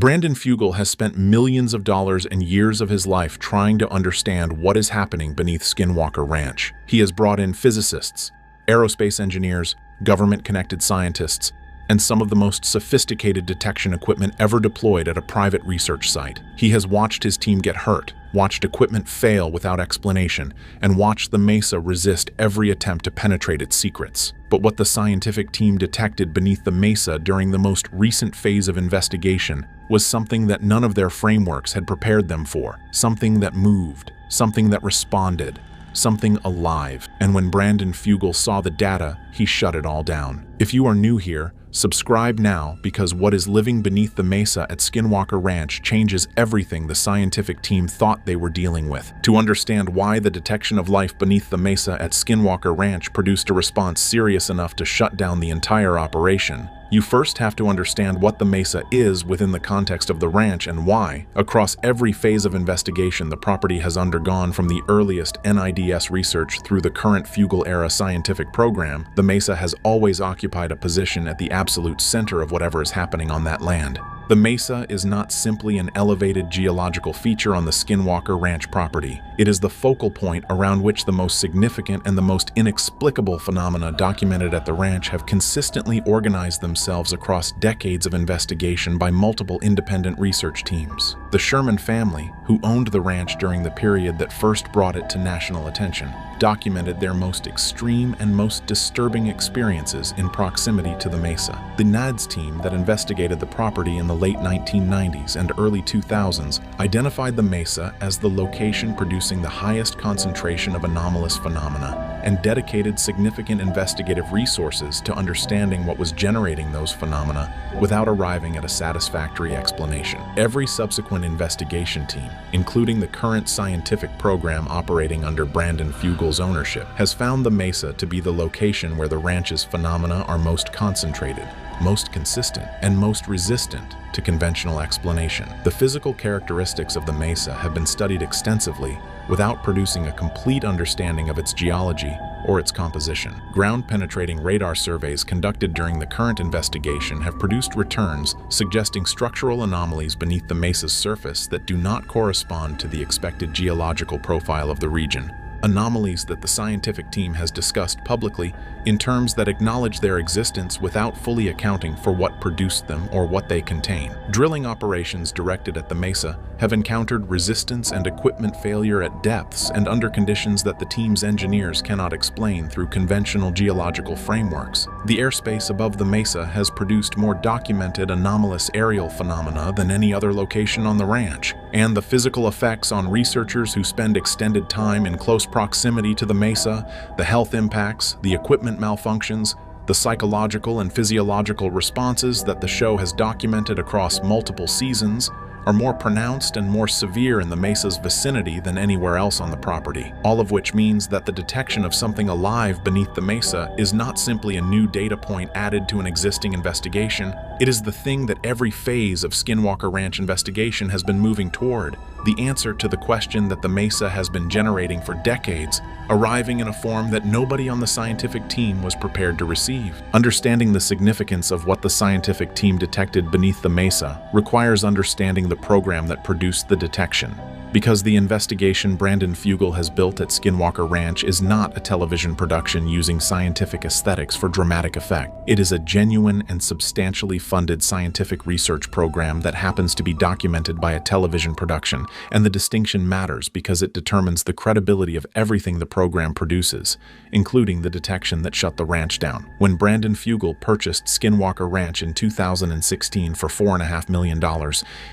Brandon Fugal has spent millions of dollars and years of his life trying to understand what is happening beneath Skinwalker Ranch. He has brought in physicists, aerospace engineers, government-connected scientists, and some of the most sophisticated detection equipment ever deployed at a private research site. He has watched his team get hurt, watched equipment fail without explanation, and watched the mesa resist every attempt to penetrate its secrets. But what the scientific team detected beneath the mesa during the most recent phase of investigation was something that none of their frameworks had prepared them for, something that moved, something that responded, something alive. And when Brandon Fugal saw the data, he shut it all down. If you are new here, subscribe now, because what is living beneath the mesa at Skinwalker Ranch changes everything the scientific team thought they were dealing with. To understand why the detection of life beneath the mesa at Skinwalker Ranch produced a response serious enough to shut down the entire operation, you first have to understand what the mesa is within the context of the ranch and why. Across every phase of investigation the property has undergone, from the earliest NIDS research through the current Fugal-era scientific program, the mesa has always occupied a position at the absolute center of whatever is happening on that land. The mesa is not simply an elevated geological feature on the Skinwalker Ranch property. It is the focal point around which the most significant and the most inexplicable phenomena documented at the ranch have consistently organized themselves across decades of investigation by multiple independent research teams. The Sherman family, who owned the ranch during the period that first brought it to national attention, documented their most extreme and most disturbing experiences in proximity to the mesa. The Unaired team that investigated the property in the late 1990s and early 2000s identified the mesa as the location producing the highest concentration of anomalous phenomena, and dedicated significant investigative resources to understanding what was generating those phenomena without arriving at a satisfactory explanation. Every subsequent investigation team, including the current scientific program operating under Brandon Fugal's ownership, has found the mesa to be the location where the ranch's phenomena are most concentrated, most consistent, and most resistant to conventional explanation. The physical characteristics of the mesa have been studied extensively without producing a complete understanding of its geology or its composition. Ground-penetrating radar surveys conducted during the current investigation have produced returns suggesting structural anomalies beneath the mesa's surface that do not correspond to the expected geological profile of the region. Anomalies that the scientific team has discussed publicly in terms that acknowledge their existence without fully accounting for what produced them or what they contain. Drilling operations directed at the mesa have encountered resistance and equipment failure at depths and under conditions that the team's engineers cannot explain through conventional geological frameworks. The airspace above the mesa has produced more documented anomalous aerial phenomena than any other location on the ranch, and the physical effects on researchers who spend extended time in close proximity to the mesa, the health impacts, the equipment malfunctions, the psychological and physiological responses that the show has documented across multiple seasons are more pronounced and more severe in the mesa's vicinity than anywhere else on the property. All of which means that the detection of something alive beneath the mesa is not simply a new data point added to an existing investigation. It is the thing that every phase of Skinwalker Ranch investigation has been moving toward, the answer to the question that the mesa has been generating for decades, arriving in a form that nobody on the scientific team was prepared to receive. Understanding the significance of what the scientific team detected beneath the mesa requires understanding the program that produced the detection. Because the investigation Brandon Fugal has built at Skinwalker Ranch is not a television production using scientific aesthetics for dramatic effect. It is a genuine and substantially funded scientific research program that happens to be documented by a television production, and the distinction matters because it determines the credibility of everything the program produces, including the detection that shut the ranch down. When Brandon Fugal purchased Skinwalker Ranch in 2016 for $4.5 million,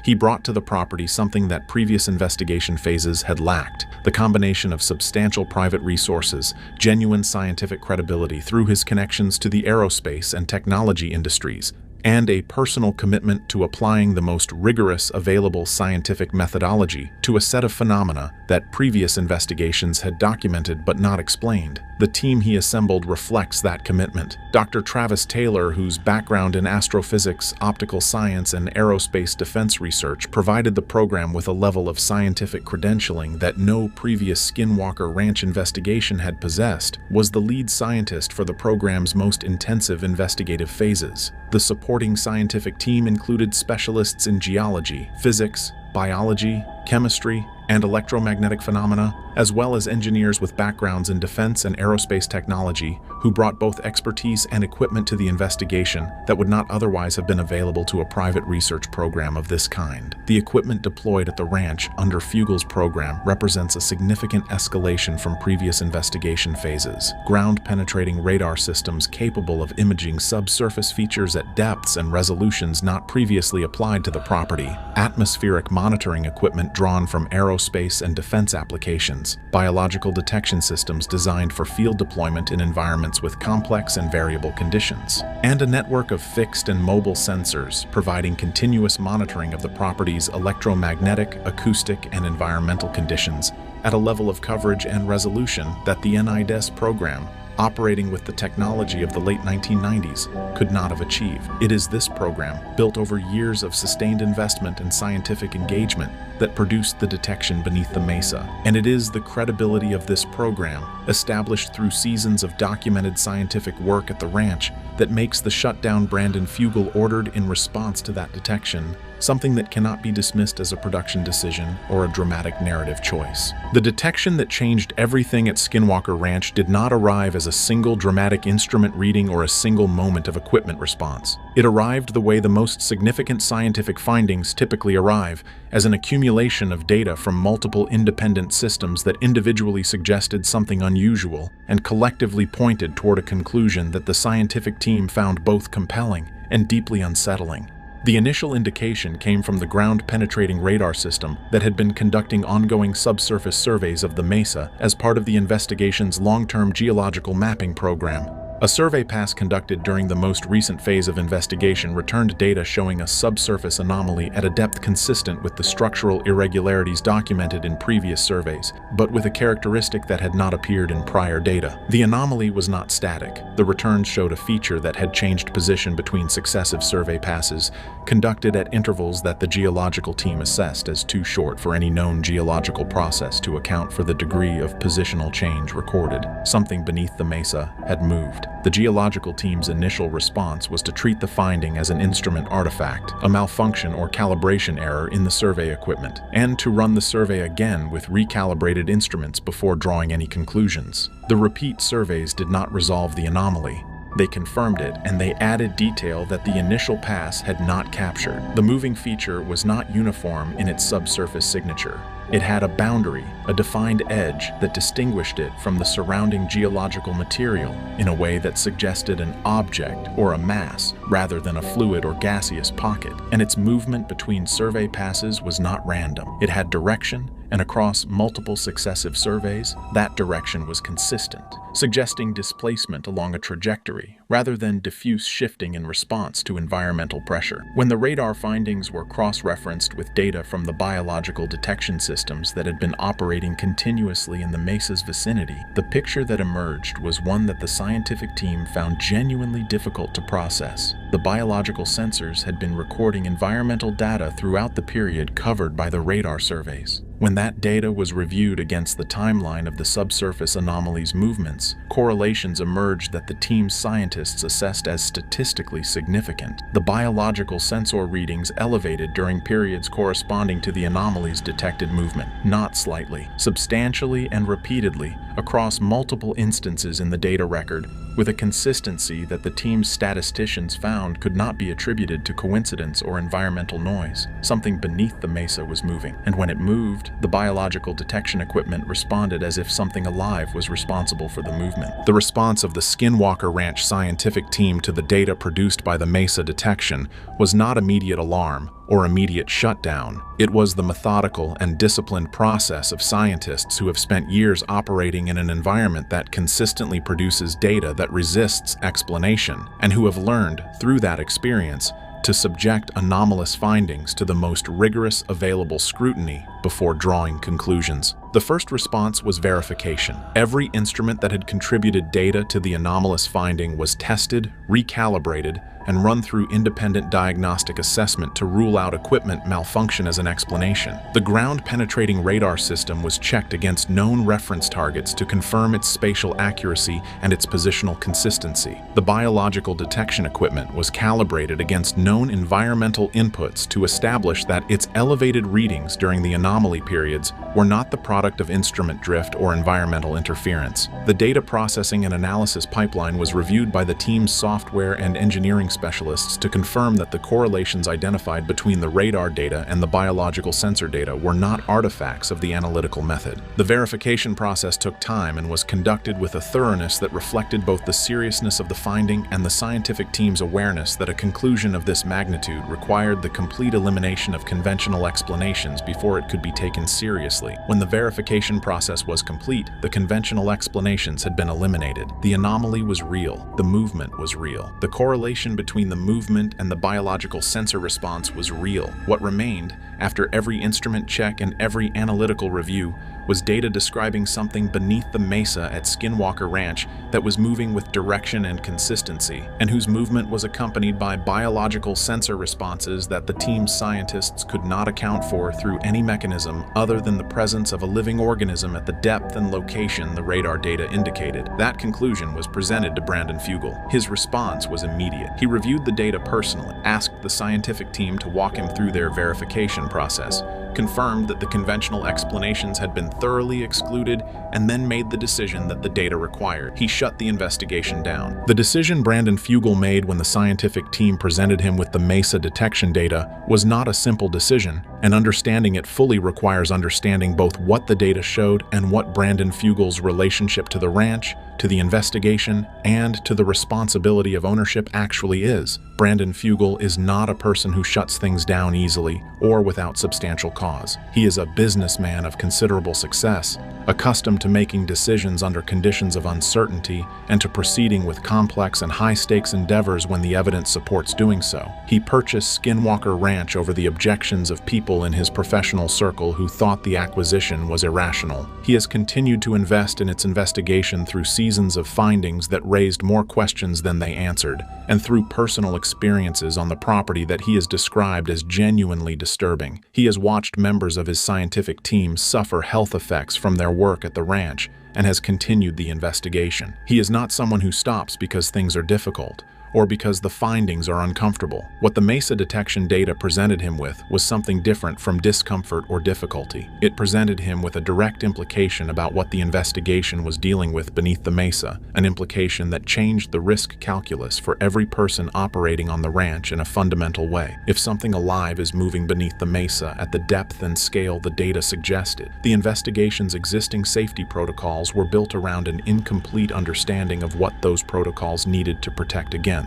he brought to the property something that previous investigation phases had lacked: the combination of substantial private resources, genuine scientific credibility through his connections to the aerospace and technology industries, and a personal commitment to applying the most rigorous available scientific methodology to a set of phenomena that previous investigations had documented but not explained. The team he assembled reflects that commitment. Dr. Travis Taylor, whose background in astrophysics, optical science, and aerospace defense research provided the program with a level of scientific credentialing that no previous Skinwalker Ranch investigation had possessed, was the lead scientist for the program's most intensive investigative phases. The support supporting scientific team included specialists in geology, physics, biology, chemistry, and electromagnetic phenomena, as well as engineers with backgrounds in defense and aerospace technology who brought both expertise and equipment to the investigation that would not otherwise have been available to a private research program of this kind. The equipment deployed at the ranch under Fugal's program represents a significant escalation from previous investigation phases. Ground-penetrating radar systems capable of imaging subsurface features at depths and resolutions not previously applied to the property, atmospheric monitoring equipment drawn from aerospace and defense applications, biological detection systems designed for field deployment in environments with complex and variable conditions, and a network of fixed and mobile sensors providing continuous monitoring of the property's electromagnetic, acoustic, and environmental conditions at a level of coverage and resolution that the Unaired program, operating with the technology of the late 1990s, could not have achieved. It is this program, built over years of sustained investment and scientific engagement, that produced the detection beneath the mesa. And it is the credibility of this program, established through seasons of documented scientific work at the ranch, that makes the shutdown Brandon Fugal ordered in response to that detection something that cannot be dismissed as a production decision or a dramatic narrative choice. The detection that changed everything at Skinwalker Ranch did not arrive as a single dramatic instrument reading or a single moment of equipment response. It arrived the way the most significant scientific findings typically arrive, as an accumulation of data from multiple independent systems that individually suggested something unusual and collectively pointed toward a conclusion that the scientific team found both compelling and deeply unsettling. The initial indication came from the ground-penetrating radar system that had been conducting ongoing subsurface surveys of the mesa as part of the investigation's long-term geological mapping program. A survey pass conducted during the most recent phase of investigation returned data showing a subsurface anomaly at a depth consistent with the structural irregularities documented in previous surveys, but with a characteristic that had not appeared in prior data. The anomaly was not static. The returns showed a feature that had changed position between successive survey passes, conducted at intervals that the geological team assessed as too short for any known geological process to account for the degree of positional change recorded. Something beneath the mesa had moved. The geological team's initial response was to treat the finding as an instrument artifact, a malfunction or calibration error in the survey equipment, and to run the survey again with recalibrated instruments before drawing any conclusions. The repeat surveys did not resolve the anomaly. They confirmed it, and they added detail that the initial pass had not captured. The moving feature was not uniform in its subsurface signature. It had a boundary, a defined edge that distinguished it from the surrounding geological material in a way that suggested an object or a mass rather than a fluid or gaseous pocket. And its movement between survey passes was not random. It had direction, and across multiple successive surveys, that direction was consistent, suggesting displacement along a trajectory rather than diffuse shifting in response to environmental pressure. When the radar findings were cross-referenced with data from the biological detection systems that had been operating continuously in the mesa's vicinity, the picture that emerged was one that the scientific team found genuinely difficult to process. The biological sensors had been recording environmental data throughout the period covered by the radar surveys. When that data was reviewed against the timeline of the subsurface anomalies' movements, correlations emerged that the team's scientists assessed as statistically significant. The biological sensor readings elevated during periods corresponding to the anomalies' detected movement, not slightly, substantially and repeatedly, across multiple instances in the data record, with a consistency that the team's statisticians found could not be attributed to coincidence or environmental noise. Something beneath the mesa was moving, and when it moved, the biological detection equipment responded as if something alive was responsible for the movement. The response of the Skinwalker Ranch scientific team to the data produced by the mesa detection was not immediate alarm or immediate shutdown. It was the methodical and disciplined process of scientists who have spent years operating in an environment that consistently produces data that resists explanation, and who have learned, through that experience, to subject anomalous findings to the most rigorous available scrutiny before drawing conclusions. The first response was verification. Every instrument that had contributed data to the anomalous finding was tested, recalibrated, and run through independent diagnostic assessment to rule out equipment malfunction as an explanation. The ground-penetrating radar system was checked against known reference targets to confirm its spatial accuracy and its positional consistency. The biological detection equipment was calibrated against known environmental inputs to establish that its elevated readings during the anomaly periods were not the product of instrument drift or environmental interference. The data processing and analysis pipeline was reviewed by the team's software and engineering specialists to confirm that the correlations identified between the radar data and the biological sensor data were not artifacts of the analytical method. The verification process took time and was conducted with a thoroughness that reflected both the seriousness of the finding and the scientific team's awareness that a conclusion of this magnitude required the complete elimination of conventional explanations before it could be taken seriously. When the verification process was complete, the conventional explanations had been eliminated. The anomaly was real. The movement was real. The correlation between the movement and the biological sensor response was real. What remained, after every instrument check and every analytical review, was data describing something beneath the mesa at Skinwalker Ranch that was moving with direction and consistency, and whose movement was accompanied by biological sensor responses that the team's scientists could not account for through any mechanism other than the presence of a living organism at the depth and location the radar data indicated. That conclusion was presented to Brandon Fugal. His response was immediate. He reviewed the data personally, asked the scientific team to walk him through their verification process, confirmed that the conventional explanations had been thoroughly excluded, and then made the decision that the data required. He shut the investigation down. The decision Brandon Fugal made when the scientific team presented him with the mesa detection data was not a simple decision, and understanding it fully requires understanding both what the data showed and what Brandon Fugal's relationship to the ranch, to the investigation, and to the responsibility of ownership actually is. Brandon Fugal is not a person who shuts things down easily or without substantial cause. He is a businessman of considerable success, accustomed to making decisions under conditions of uncertainty and to proceeding with complex and high-stakes endeavors when the evidence supports doing so. He purchased Skinwalker Ranch over the objections of people in his professional circle who thought the acquisition was irrational. He has continued to invest in its investigation through seasons of findings that raised more questions than they answered, and through personal experiences on the property that he has described as genuinely disturbing. He has watched members of his scientific team suffer health effects from their work at the ranch and has continued the investigation. He is not someone who stops because things are difficult or because the findings are uncomfortable. What the mesa detection data presented him with was something different from discomfort or difficulty. It presented him with a direct implication about what the investigation was dealing with beneath the mesa, an implication that changed the risk calculus for every person operating on the ranch in a fundamental way. If something alive is moving beneath the mesa at the depth and scale the data suggested, the investigation's existing safety protocols were built around an incomplete understanding of what those protocols needed to protect against.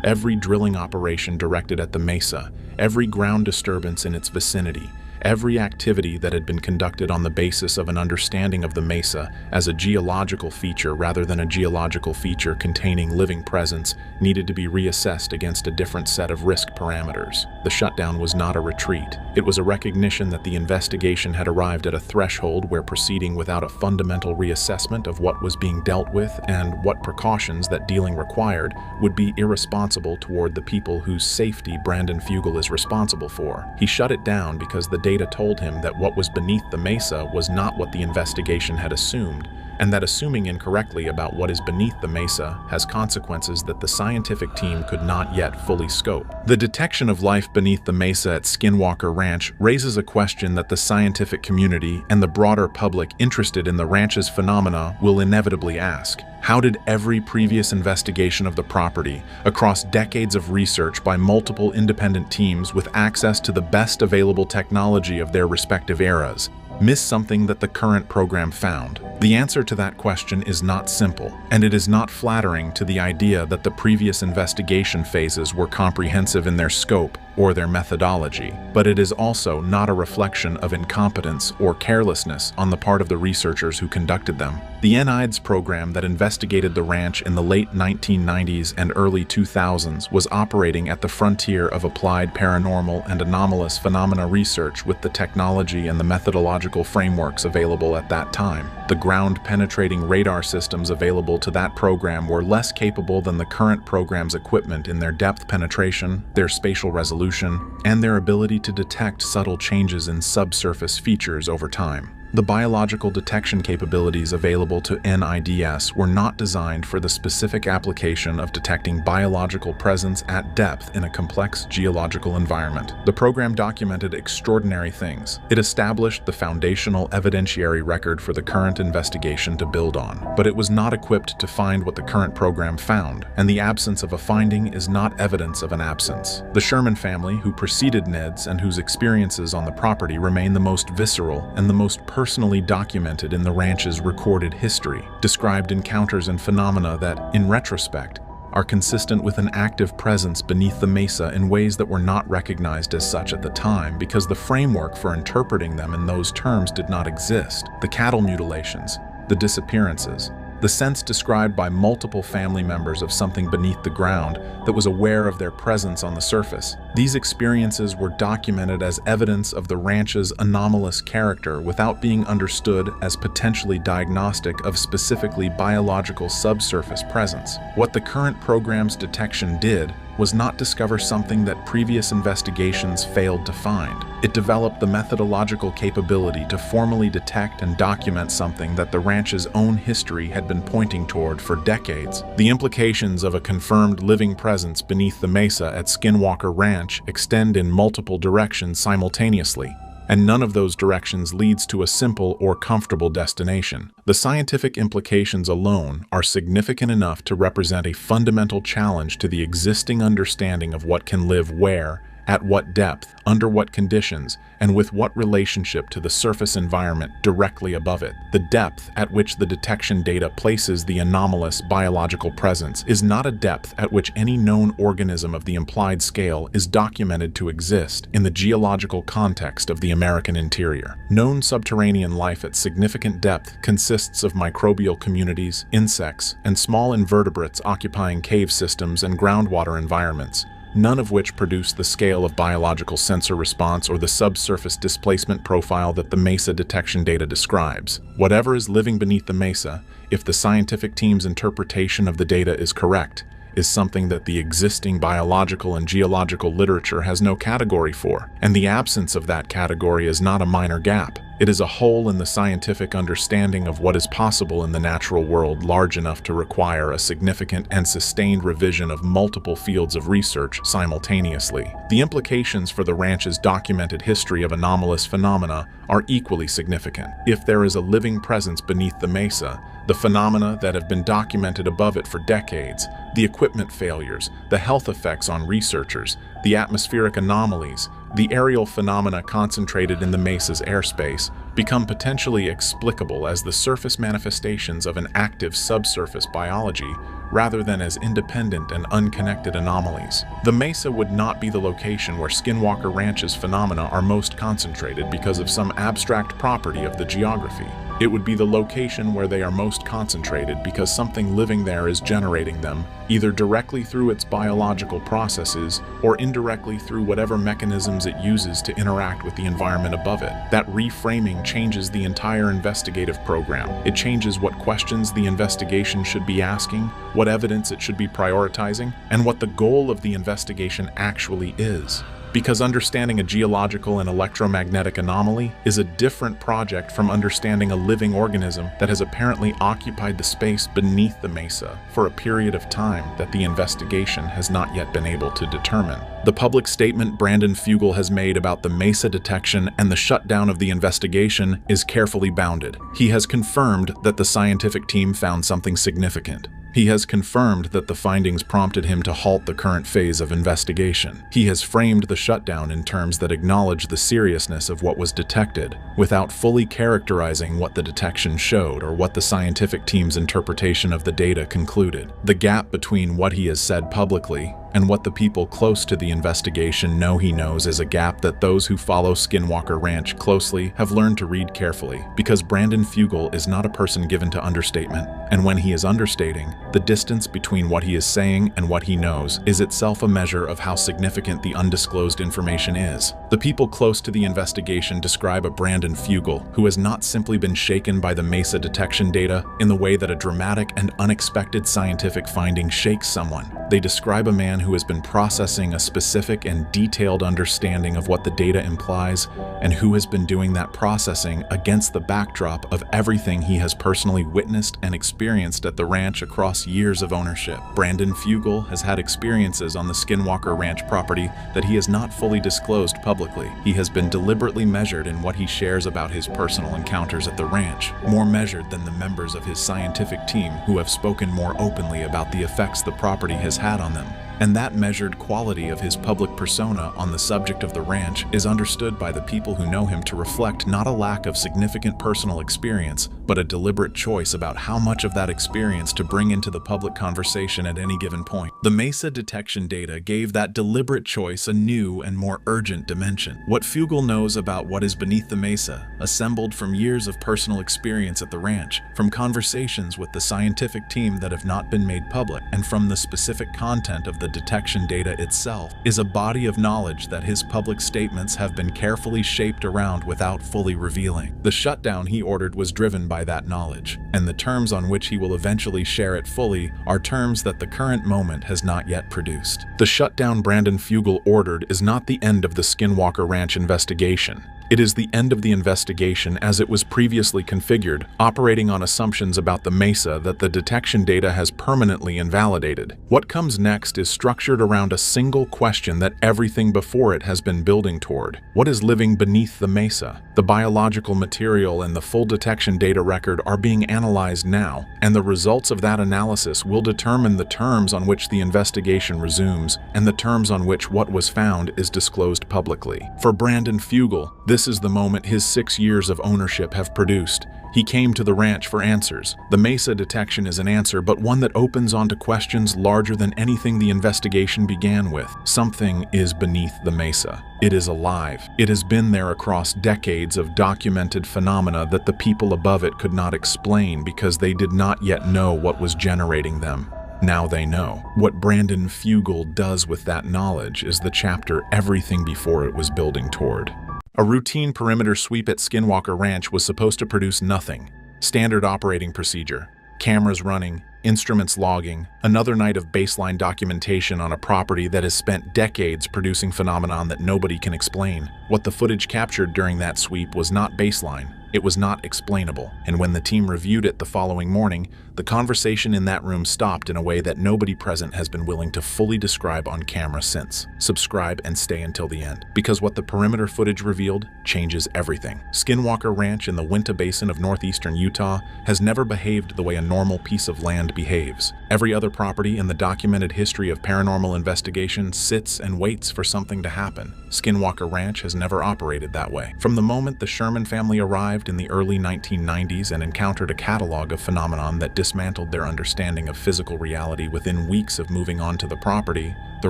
Every drilling operation directed at the mesa, every ground disturbance in its vicinity, every activity that had been conducted on the basis of an understanding of the mesa as a geological feature rather than a geological feature containing living presence needed to be reassessed against a different set of risk parameters. The shutdown was not a retreat. It was a recognition that the investigation had arrived at a threshold where proceeding without a fundamental reassessment of what was being dealt with and what precautions that dealing required would be irresponsible toward the people whose safety Brandon Fugal is responsible for. He shut it down because the data told him that what was beneath the mesa was not what the investigation had assumed, and that assuming incorrectly about what is beneath the mesa has consequences that the scientific team could not yet fully scope. The detection of life beneath the mesa at Skinwalker Ranch raises a question that the scientific community and the broader public interested in the ranch's phenomena will inevitably ask. How did every previous investigation of the property, across decades of research by multiple independent teams with access to the best available technology of their respective eras, miss something that the current program found? The answer to that question is not simple, and it is not flattering to the idea that the previous investigation phases were comprehensive in their scope or their methodology, but it is also not a reflection of incompetence or carelessness on the part of the researchers who conducted them. The Unaired's program that investigated the ranch in the late 1990s and early 2000s was operating at the frontier of applied paranormal and anomalous phenomena research with the technology and the methodological frameworks available at that time. The ground-penetrating radar systems available to that program were less capable than the current program's equipment in their depth penetration, their spatial resolution, and their ability to detect subtle changes in subsurface features over time. The biological detection capabilities available to NIDS were not designed for the specific application of detecting biological presence at depth in a complex geological environment. The program documented extraordinary things. It established the foundational evidentiary record for the current investigation to build on, but it was not equipped to find what the current program found, and the absence of a finding is not evidence of an absence. The Sherman family, who preceded NIDS and whose experiences on the property remain the most visceral and the most personally documented in the ranch's recorded history, described encounters and phenomena that, in retrospect, are consistent with an active presence beneath the mesa in ways that were not recognized as such at the time because the framework for interpreting them in those terms did not exist. The cattle mutilations, the disappearances, the sense described by multiple family members of something beneath the ground that was aware of their presence on the surface. These experiences were documented as evidence of the ranch's anomalous character without being understood as potentially diagnostic of specifically biological subsurface presence. What the current program's detection did was not discover something that previous investigations failed to find. It developed the methodological capability to formally detect and document something that the ranch's own history had been pointing toward for decades. The implications of a confirmed living presence beneath the mesa at Skinwalker Ranch extend in multiple directions simultaneously, and none of those directions leads to a simple or comfortable destination. The scientific implications alone are significant enough to represent a fundamental challenge to the existing understanding of what can live where, at what depth, under what conditions, and with what relationship to the surface environment directly above it. The depth at which the detection data places the anomalous biological presence is not a depth at which any known organism of the implied scale is documented to exist in the geological context of the American interior. Known subterranean life at significant depth consists of microbial communities, insects, and small invertebrates occupying cave systems and groundwater environments, none of which produce the scale of biological sensor response or the subsurface displacement profile that the mesa detection data describes. Whatever is living beneath the mesa, if the scientific team's interpretation of the data is correct, is something that the existing biological and geological literature has no category for, and the absence of that category is not a minor gap. It is a hole in the scientific understanding of what is possible in the natural world large enough to require a significant and sustained revision of multiple fields of research simultaneously. The implications for the ranch's documented history of anomalous phenomena are equally significant. If there is a living presence beneath the mesa, the phenomena that have been documented above it for decades, the equipment failures, the health effects on researchers, the atmospheric anomalies, the aerial phenomena concentrated in the mesa's airspace, become potentially explicable as the surface manifestations of an active subsurface biology rather than as independent and unconnected anomalies. The mesa would not be the location where Skinwalker Ranch's phenomena are most concentrated because of some abstract property of the geography. It would be the location where they are most concentrated because something living there is generating them, either directly through its biological processes or indirectly through whatever mechanisms it uses to interact with the environment above it. That reframing changes the entire investigative program. It changes what questions the investigation should be asking, what evidence it should be prioritizing, and what the goal of the investigation actually is. Because understanding a geological and electromagnetic anomaly is a different project from understanding a living organism that has apparently occupied the space beneath the mesa for a period of time that the investigation has not yet been able to determine. The public statement Brandon Fugal has made about the mesa detection and the shutdown of the investigation is carefully bounded. He has confirmed that the scientific team found something significant. He has confirmed that the findings prompted him to halt the current phase of investigation. He has framed the shutdown in terms that acknowledge the seriousness of what was detected, without fully characterizing what the detection showed or what the scientific team's interpretation of the data concluded. The gap between what he has said publicly And what the people close to the investigation know he knows is a gap that those who follow Skinwalker Ranch closely have learned to read carefully, because Brandon Fugal is not a person given to understatement. And when he is understating, the distance between what he is saying and what he knows is itself a measure of how significant the undisclosed information is. The people close to the investigation describe a Brandon Fugal who has not simply been shaken by the mesa detection data in the way that a dramatic and unexpected scientific finding shakes someone. They describe a man who has been processing a specific and detailed understanding of what the data implies, and who has been doing that processing against the backdrop of everything he has personally witnessed and experienced at the ranch across years of ownership. Brandon Fugal has had experiences on the Skinwalker Ranch property that he has not fully disclosed publicly. He has been deliberately measured in what he shares about his personal encounters at the ranch, more measured than the members of his scientific team who have spoken more openly about the effects the property has had on them. And that measured quality of his public persona on the subject of the ranch is understood by the people who know him to reflect not a lack of significant personal experience, but a deliberate choice about how much of that experience to bring into the public conversation at any given point. The mesa detection data gave that deliberate choice a new and more urgent dimension. What Fugal knows about what is beneath the mesa, assembled from years of personal experience at the ranch, from conversations with the scientific team that have not been made public, and from the specific content of the detection data itself, is a body of knowledge that his public statements have been carefully shaped around without fully revealing. The shutdown he ordered was driven by that knowledge, and the terms on which he will eventually share it fully are terms that the current moment has not yet produced. The shutdown Brandon Fugal ordered is not the end of the Skinwalker Ranch investigation. It is the end of the investigation as it was previously configured, operating on assumptions about the mesa that the detection data has permanently invalidated. What comes next is structured around a single question that everything before it has been building toward. What is living beneath the mesa? The biological material and the full detection data record are being analyzed now, and the results of that analysis will determine the terms on which the investigation resumes and the terms on which what was found is disclosed publicly. For Brandon Fugal, this is the moment his 6 years of ownership have produced. He came to the ranch for answers. The mesa detection is an answer, but one that opens onto questions larger than anything the investigation began with. Something is beneath the mesa. It is alive. It has been there across decades of documented phenomena that the people above it could not explain because they did not yet know what was generating them. Now they know. What Brandon Fugal does with that knowledge is the chapter everything before it was building toward. A routine perimeter sweep at Skinwalker Ranch was supposed to produce nothing. Standard operating procedure. Cameras running, instruments logging, another night of baseline documentation on a property that has spent decades producing phenomenon that nobody can explain. What the footage captured during that sweep was not baseline. It was not explainable, and when the team reviewed it the following morning, the conversation in that room stopped in a way that nobody present has been willing to fully describe on camera since. Subscribe and stay until the end, because what the perimeter footage revealed changes everything. Skinwalker Ranch in the Uinta Basin of northeastern Utah has never behaved the way a normal piece of land behaves. Every other property in the documented history of paranormal investigation sits and waits for something to happen. Skinwalker Ranch has never operated that way. From the moment the Sherman family arrived in the early 1990s and encountered a catalog of phenomenon that dismantled their understanding of physical reality within weeks of moving onto the property, the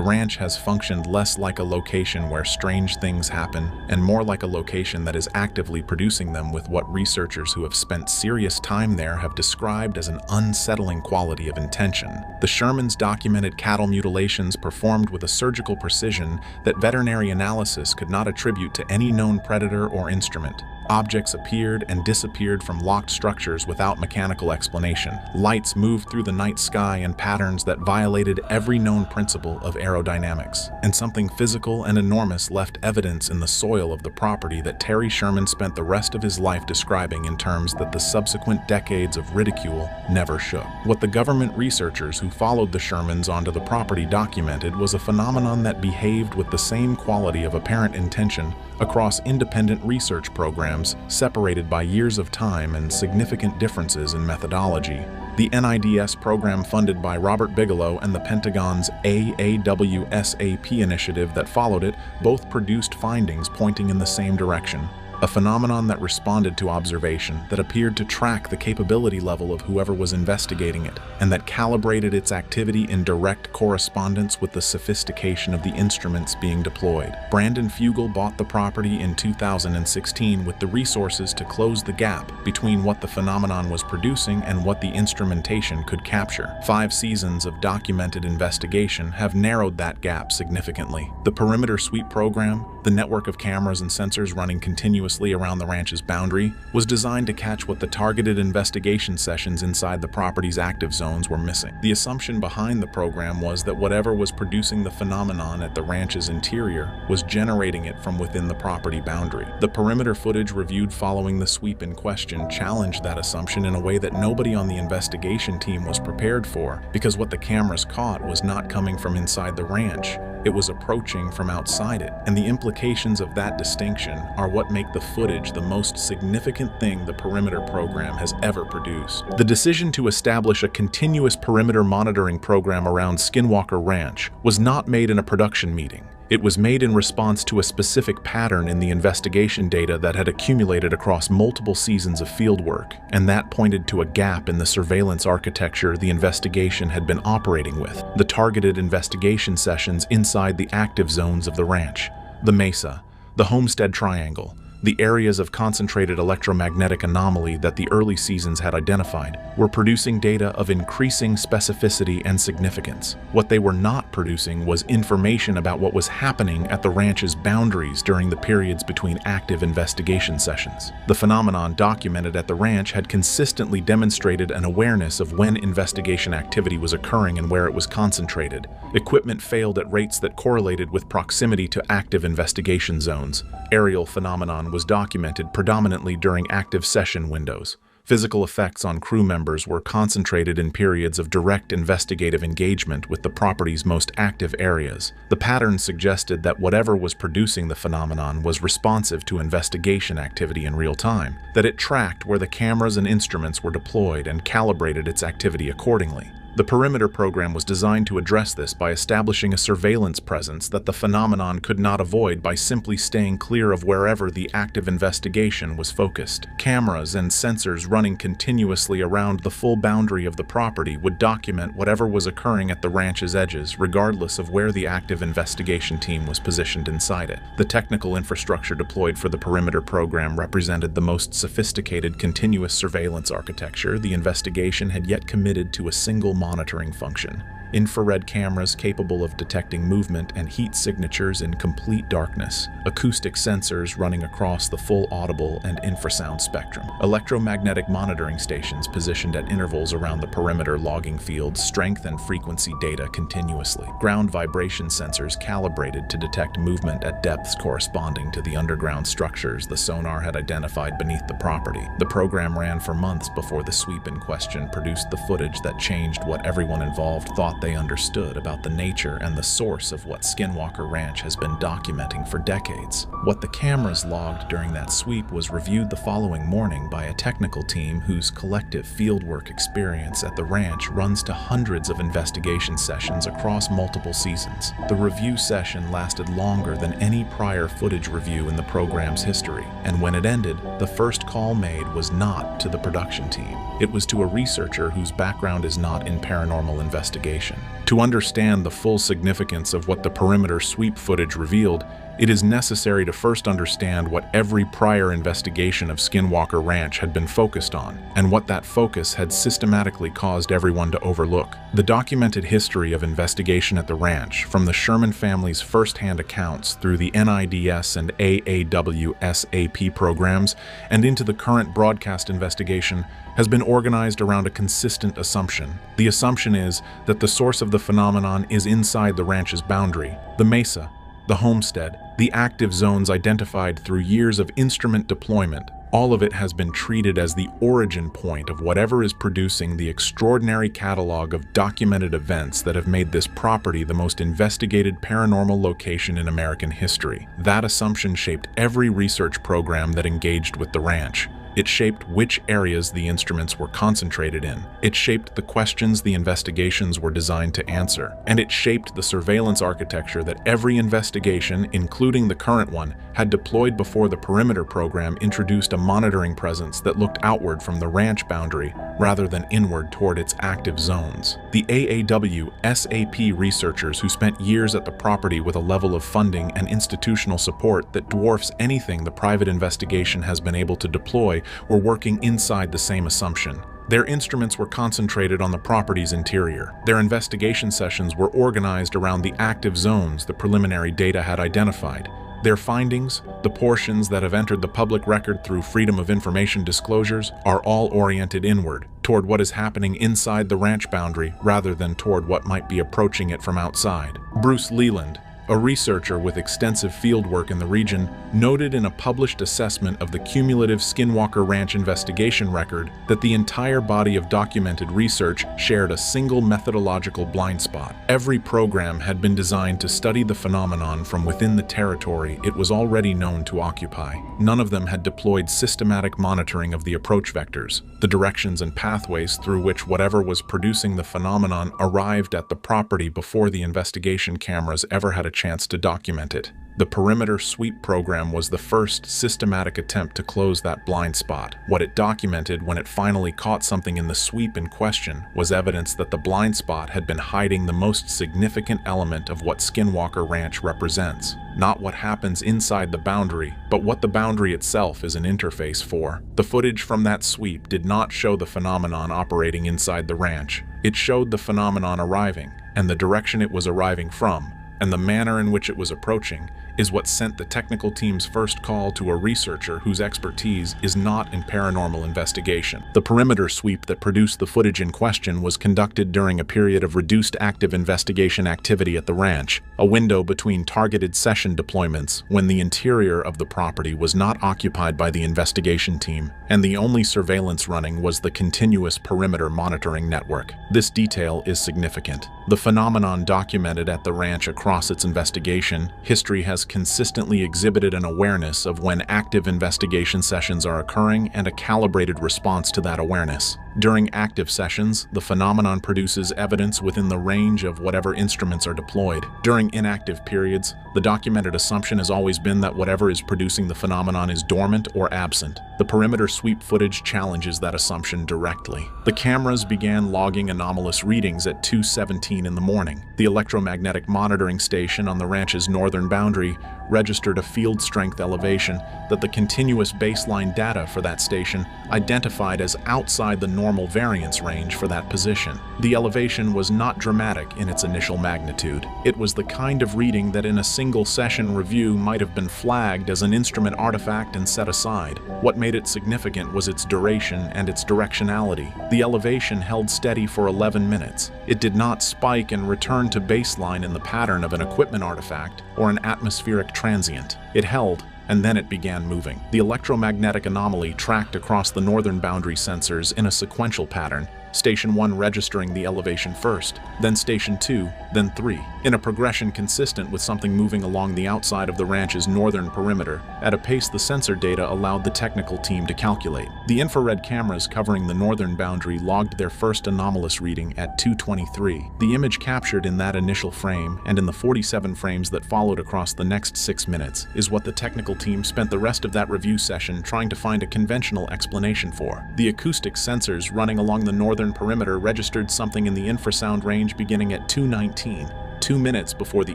ranch has functioned less like a location where strange things happen and more like a location that is actively producing them with what researchers who have spent serious time there have described as an unsettling quality of intention. The Shermans documented cattle mutilations performed with a surgical precision that veterinary analysis could not attribute to any known predator or instrument. Objects appeared and disappeared from locked structures without mechanical explanation. Lights moved through the night sky in patterns that violated every known principle of aerodynamics. And something physical and enormous left evidence in the soil of the property that Terry Sherman spent the rest of his life describing in terms that the subsequent decades of ridicule never shook. What the government researchers who followed the Shermans onto the property documented was a phenomenon that behaved with the same quality of apparent intention across independent research programs separated by years of time and significant differences in methodology. The NIDS program funded by Robert Bigelow and the Pentagon's AAWSAP initiative that followed it both produced findings pointing in the same direction. a phenomenon that responded to observation, that appeared to track the capability level of whoever was investigating it, and that calibrated its activity in direct correspondence with the sophistication of the instruments being deployed. Brandon Fugal bought the property in 2016 with the resources to close the gap between what the phenomenon was producing and what the instrumentation could capture. 5 seasons of documented investigation have narrowed that gap significantly. The perimeter sweep program, the network of cameras and sensors running continuously around the ranch's boundary, was designed to catch what the targeted investigation sessions inside the property's active zones were missing. The assumption behind the program was that whatever was producing the phenomenon at the ranch's interior was generating it from within the property boundary. The perimeter footage reviewed following the sweep in question challenged that assumption in a way that nobody on the investigation team was prepared for, because what the cameras caught was not coming from inside the ranch. It was approaching from outside it, and the implications of that distinction are what make the footage the most significant thing the perimeter program has ever produced. The decision to establish a continuous perimeter monitoring program around Skinwalker Ranch was not made in a production meeting. It was made in response to a specific pattern in the investigation data that had accumulated across multiple seasons of fieldwork, and that pointed to a gap in the surveillance architecture the investigation had been operating with: the targeted investigation sessions inside the active zones of the ranch, the mesa, the homestead triangle, the areas of concentrated electromagnetic anomaly that the early seasons had identified, were producing data of increasing specificity and significance. What they were not producing was information about what was happening at the ranch's boundaries during the periods between active investigation sessions. The phenomenon documented at the ranch had consistently demonstrated an awareness of when investigation activity was occurring and where it was concentrated. Equipment failed at rates that correlated with proximity to active investigation zones. Aerial phenomenon was documented predominantly during active session windows. Physical effects on crew members were concentrated in periods of direct investigative engagement with the property's most active areas. The pattern suggested that whatever was producing the phenomenon was responsive to investigation activity in real time, that it tracked where the cameras and instruments were deployed and calibrated its activity accordingly. The perimeter program was designed to address this by establishing a surveillance presence that the phenomenon could not avoid by simply staying clear of wherever the active investigation was focused. Cameras and sensors running continuously around the full boundary of the property would document whatever was occurring at the ranch's edges, regardless of where the active investigation team was positioned inside it. The technical infrastructure deployed for the perimeter program represented the most sophisticated continuous surveillance architecture the investigation had yet committed to a single monitoring function. Infrared cameras capable of detecting movement and heat signatures in complete darkness, acoustic sensors running across the full audible and infrasound spectrum, electromagnetic monitoring stations positioned at intervals around the perimeter logging fields strength and frequency data continuously, ground vibration sensors calibrated to detect movement at depths corresponding to the underground structures the sonar had identified beneath the property. The program ran for months before the sweep in question produced the footage that changed what everyone involved thought they understood about the nature and the source of what Skinwalker Ranch has been documenting for decades. What the cameras logged during that sweep was reviewed the following morning by a technical team whose collective fieldwork experience at the ranch runs to hundreds of investigation sessions across multiple seasons. The review session lasted longer than any prior footage review in the program's history, and when it ended, the first call made was not to the production team. It was to a researcher whose background is not in paranormal investigation. To understand the full significance of what the perimeter sweep footage revealed, it is necessary to first understand what every prior investigation of Skinwalker Ranch had been focused on, and what that focus had systematically caused everyone to overlook. The documented history of investigation at the ranch, from the Sherman family's first-hand accounts through the NIDS and AAWSAP programs, and into the current broadcast investigation, has been organized around a consistent assumption. The assumption is that the source of the phenomenon is inside the ranch's boundary, the mesa, the homestead, the active zones identified through years of instrument deployment. All of it has been treated as the origin point of whatever is producing the extraordinary catalog of documented events that have made this property the most investigated paranormal location in American history. That assumption shaped every research program that engaged with the ranch. It shaped which areas the instruments were concentrated in. It shaped the questions the investigations were designed to answer. And it shaped the surveillance architecture that every investigation, including the current one, had deployed before the perimeter program introduced a monitoring presence that looked outward from the ranch boundary rather than inward toward its active zones. The AAW-SAP researchers who spent years at the property with a level of funding and institutional support that dwarfs anything the private investigation has been able to deploy were working inside the same assumption. Their instruments were concentrated on the property's interior. Their investigation sessions were organized around the active zones the preliminary data had identified. Their findings, the portions that have entered the public record through Freedom of Information disclosures, are all oriented inward, toward what is happening inside the ranch boundary rather than toward what might be approaching it from outside. Bruce Leland, a researcher with extensive fieldwork in the region, noted in a published assessment of the cumulative Skinwalker Ranch investigation record that the entire body of documented research shared a single methodological blind spot. Every program had been designed to study the phenomenon from within the territory it was already known to occupy. None of them had deployed systematic monitoring of the approach vectors, the directions and pathways through which whatever was producing the phenomenon arrived at the property before the investigation cameras ever had a chance to document it. The perimeter sweep program was the first systematic attempt to close that blind spot. What it documented when it finally caught something in the sweep in question was evidence that the blind spot had been hiding the most significant element of what Skinwalker Ranch represents. Not what happens inside the boundary, but what the boundary itself is an interface for. The footage from that sweep did not show the phenomenon operating inside the ranch. It showed the phenomenon arriving, and the direction it was arriving from, and the manner in which it was approaching, is what sent the technical team's first call to a researcher whose expertise is not in paranormal investigation. The perimeter sweep that produced the footage in question was conducted during a period of reduced active investigation activity at the ranch, a window between targeted session deployments when the interior of the property was not occupied by the investigation team, and the only surveillance running was the continuous perimeter monitoring network. This detail is significant. The phenomenon documented at the ranch across its investigation history has consistently exhibited an awareness of when active investigation sessions are occurring and a calibrated response to that awareness. During active sessions, the phenomenon produces evidence within the range of whatever instruments are deployed. During inactive periods, the documented assumption has always been that whatever is producing the phenomenon is dormant or absent. The perimeter sweep footage challenges that assumption directly. The cameras began logging anomalous readings at 2:17 in the morning. The electromagnetic monitoring station on the ranch's northern boundary registered a field strength elevation that the continuous baseline data for that station identified as outside the normal variance range for that position. The elevation was not dramatic in its initial magnitude. It was the kind of reading that in a single session review might have been flagged as an instrument artifact and set aside. What made it significant was its duration and its directionality. The elevation held steady for 11 minutes. It did not spike and return to baseline in the pattern of an equipment artifact or an atmospheric transient. It held, and then it began moving. The electromagnetic anomaly tracked across the northern boundary sensors in a sequential pattern, Station 1 registering the elevation first, then Station 2, then 3, in a progression consistent with something moving along the outside of the ranch's northern perimeter, at a pace the sensor data allowed the technical team to calculate. The infrared cameras covering the northern boundary logged their first anomalous reading at 2:23. The image captured in that initial frame, and in the 47 frames that followed across the next 6 minutes, is what the technical team spent the rest of that review session trying to find a conventional explanation for. The acoustic sensors running along the northern perimeter registered something in the infrasound range beginning at 2:19, 2 minutes before the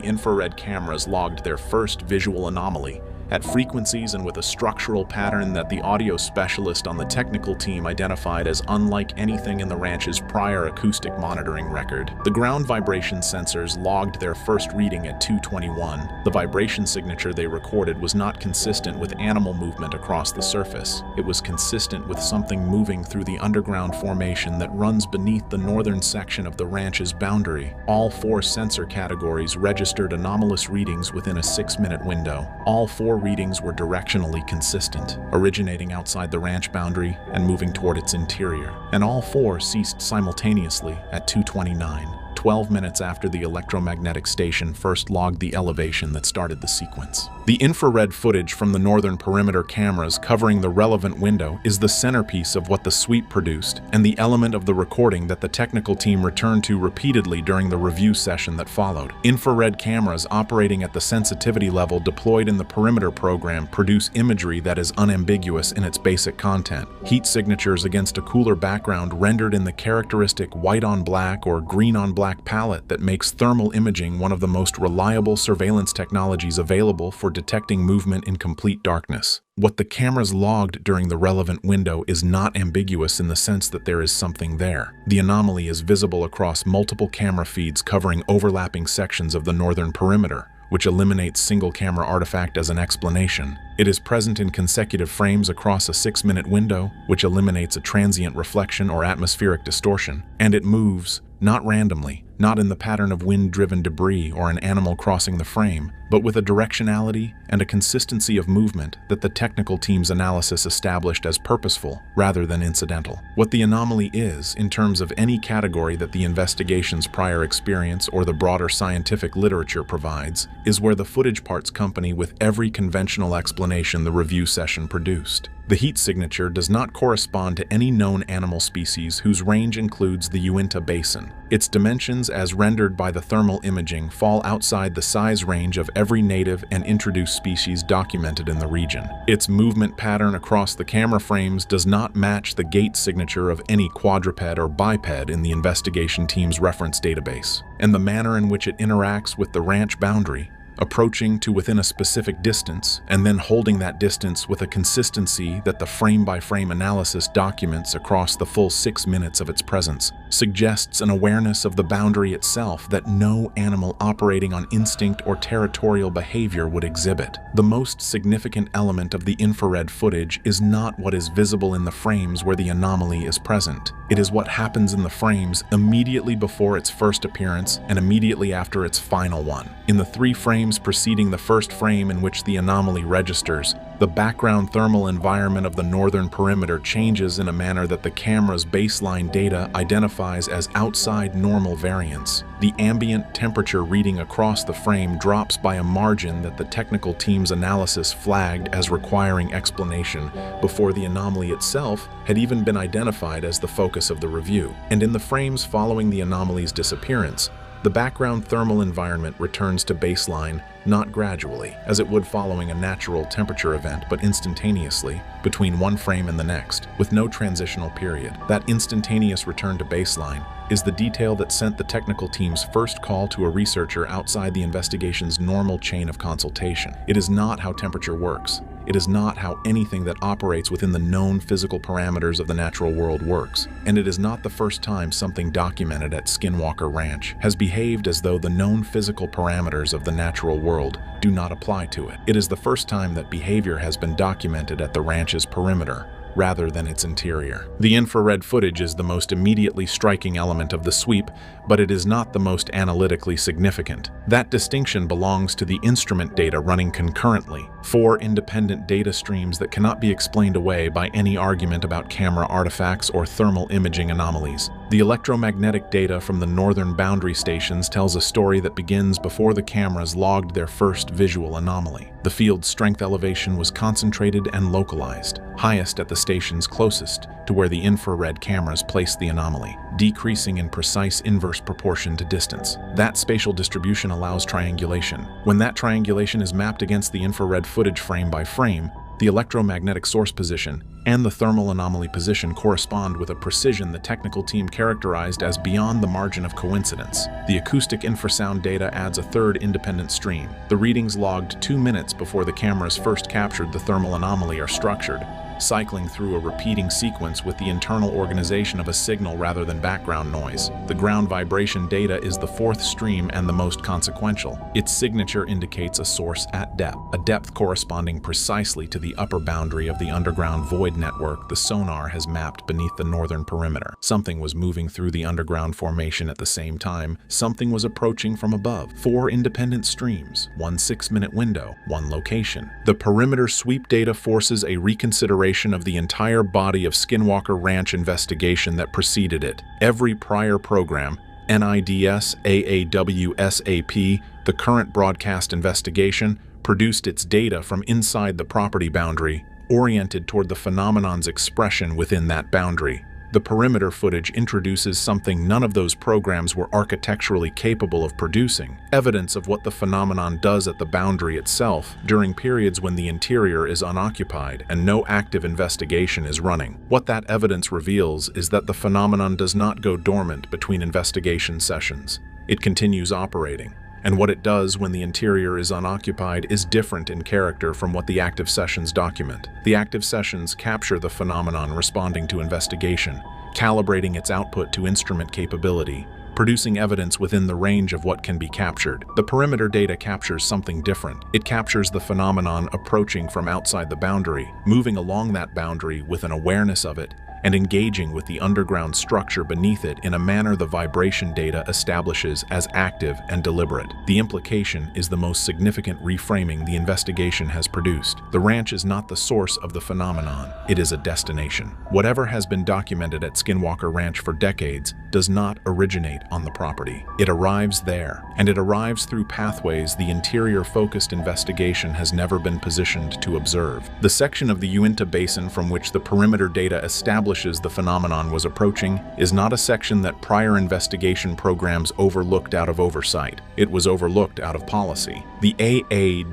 infrared cameras logged their first visual anomaly, at frequencies and with a structural pattern that the audio specialist on the technical team identified as unlike anything in the ranch's prior acoustic monitoring record. The ground vibration sensors logged their first reading at 2:21. The vibration signature they recorded was not consistent with animal movement across the surface. It was consistent with something moving through the underground formation that runs beneath the northern section of the ranch's boundary. All 4 sensor categories registered anomalous readings within a 6-minute window. All 4 readings were directionally consistent, originating outside the ranch boundary and moving toward its interior, and all 4 ceased simultaneously at 2:29, 12 minutes after the electromagnetic station first logged the elevation that started the sequence. The infrared footage from the northern perimeter cameras covering the relevant window is the centerpiece of what the sweep produced and the element of the recording that the technical team returned to repeatedly during the review session that followed. Infrared cameras operating at the sensitivity level deployed in the perimeter program produce imagery that is unambiguous in its basic content. Heat signatures against a cooler background rendered in the characteristic white-on-black or green-on-black palette that makes thermal imaging one of the most reliable surveillance technologies available for detecting movement in complete darkness. What the cameras logged during the relevant window is not ambiguous in the sense that there is something there. The anomaly is visible across multiple camera feeds covering overlapping sections of the northern perimeter, which eliminates single-camera artifact as an explanation. It is present in consecutive frames across a 6-minute window, which eliminates a transient reflection or atmospheric distortion, and it moves, not randomly, not in the pattern of wind-driven debris or an animal crossing the frame, but with a directionality and a consistency of movement that the technical team's analysis established as purposeful rather than incidental. What the anomaly is, in terms of any category that the investigation's prior experience or the broader scientific literature provides, is where the footage parts company with every conventional explanation the review session produced. The heat signature does not correspond to any known animal species whose range includes the Uinta Basin. Its dimensions as rendered by the thermal imaging fall outside the size range of every native and introduced species documented in the region. Its movement pattern across the camera frames does not match the gait signature of any quadruped or biped in the investigation team's reference database, and the manner in which it interacts with the ranch boundary, approaching to within a specific distance, and then holding that distance with a consistency that the frame-by-frame analysis documents across the full 6 minutes of its presence, suggests an awareness of the boundary itself that no animal operating on instinct or territorial behavior would exhibit. The most significant element of the infrared footage is not what is visible in the frames where the anomaly is present. It is what happens in the frames immediately before its first appearance and immediately after its final one. In the 3 frames preceding the first frame in which the anomaly registers, the background thermal environment of the northern perimeter changes in a manner that the camera's baseline data identifies as outside normal variance. The ambient temperature reading across the frame drops by a margin that the technical team's analysis flagged as requiring explanation before the anomaly itself had even been identified as the focus of the review. And in the frames following the anomaly's disappearance, the background thermal environment returns to baseline, not gradually, as it would following a natural temperature event, but instantaneously, between one frame and the next, with no transitional period. That instantaneous return to baseline is the detail that sent the technical team's first call to a researcher outside the investigation's normal chain of consultation. It is not how temperature works. It is not how anything that operates within the known physical parameters of the natural world works, and it is not the first time something documented at Skinwalker Ranch has behaved as though the known physical parameters of the natural world do not apply to it. It is the first time that behavior has been documented at the ranch's perimeter, rather than its interior. The infrared footage is the most immediately striking element of the sweep, but it is not the most analytically significant. That distinction belongs to the instrument data running concurrently, 4 independent data streams that cannot be explained away by any argument about camera artifacts or thermal imaging anomalies. The electromagnetic data from the northern boundary stations tells a story that begins before the cameras logged their first visual anomaly. The field's strength elevation was concentrated and localized, highest at the stations closest to where the infrared cameras placed the anomaly, decreasing in precise inverse proportion to distance. That spatial distribution allows triangulation. When that triangulation is mapped against the infrared footage frame by frame, the electromagnetic source position and the thermal anomaly position correspond with a precision the technical team characterized as beyond the margin of coincidence. The acoustic infrasound data adds a third independent stream. The readings logged 2 minutes before the cameras first captured the thermal anomaly are structured, cycling through a repeating sequence with the internal organization of a signal rather than background noise. The ground vibration data is the 4th stream and the most consequential. Its signature indicates a source at depth, a depth corresponding precisely to the upper boundary of the underground void network the sonar has mapped beneath the northern perimeter. Something was moving through the underground formation at the same time. Something was approaching from above. 4 independent streams, 1 6-minute window, 1 location. The perimeter sweep data forces a reconsideration of the entire body of Skinwalker Ranch investigation that preceded it. Every prior program, NIDS, AAWSAP, the current broadcast investigation, produced its data from inside the property boundary, oriented toward the phenomenon's expression within that boundary. The perimeter footage introduces something none of those programs were architecturally capable of producing, evidence of what the phenomenon does at the boundary itself during periods when the interior is unoccupied and no active investigation is running. What that evidence reveals is that the phenomenon does not go dormant between investigation sessions. It continues operating. And what it does when the interior is unoccupied is different in character from what the active sessions document. The active sessions capture the phenomenon responding to investigation, calibrating its output to instrument capability, producing evidence within the range of what can be captured. The perimeter data captures something different. It captures the phenomenon approaching from outside the boundary, moving along that boundary with an awareness of it, and engaging with the underground structure beneath it in a manner the vibration data establishes as active and deliberate. The implication is the most significant reframing the investigation has produced. The ranch is not the source of the phenomenon, it is a destination. Whatever has been documented at Skinwalker Ranch for decades does not originate on the property. It arrives there, and it arrives through pathways the interior-focused investigation has never been positioned to observe. The section of the Uinta Basin from which the perimeter data establishes the phenomenon was approaching is not a section that prior investigation programs overlooked out of oversight. It was overlooked out of policy. The AAWSAP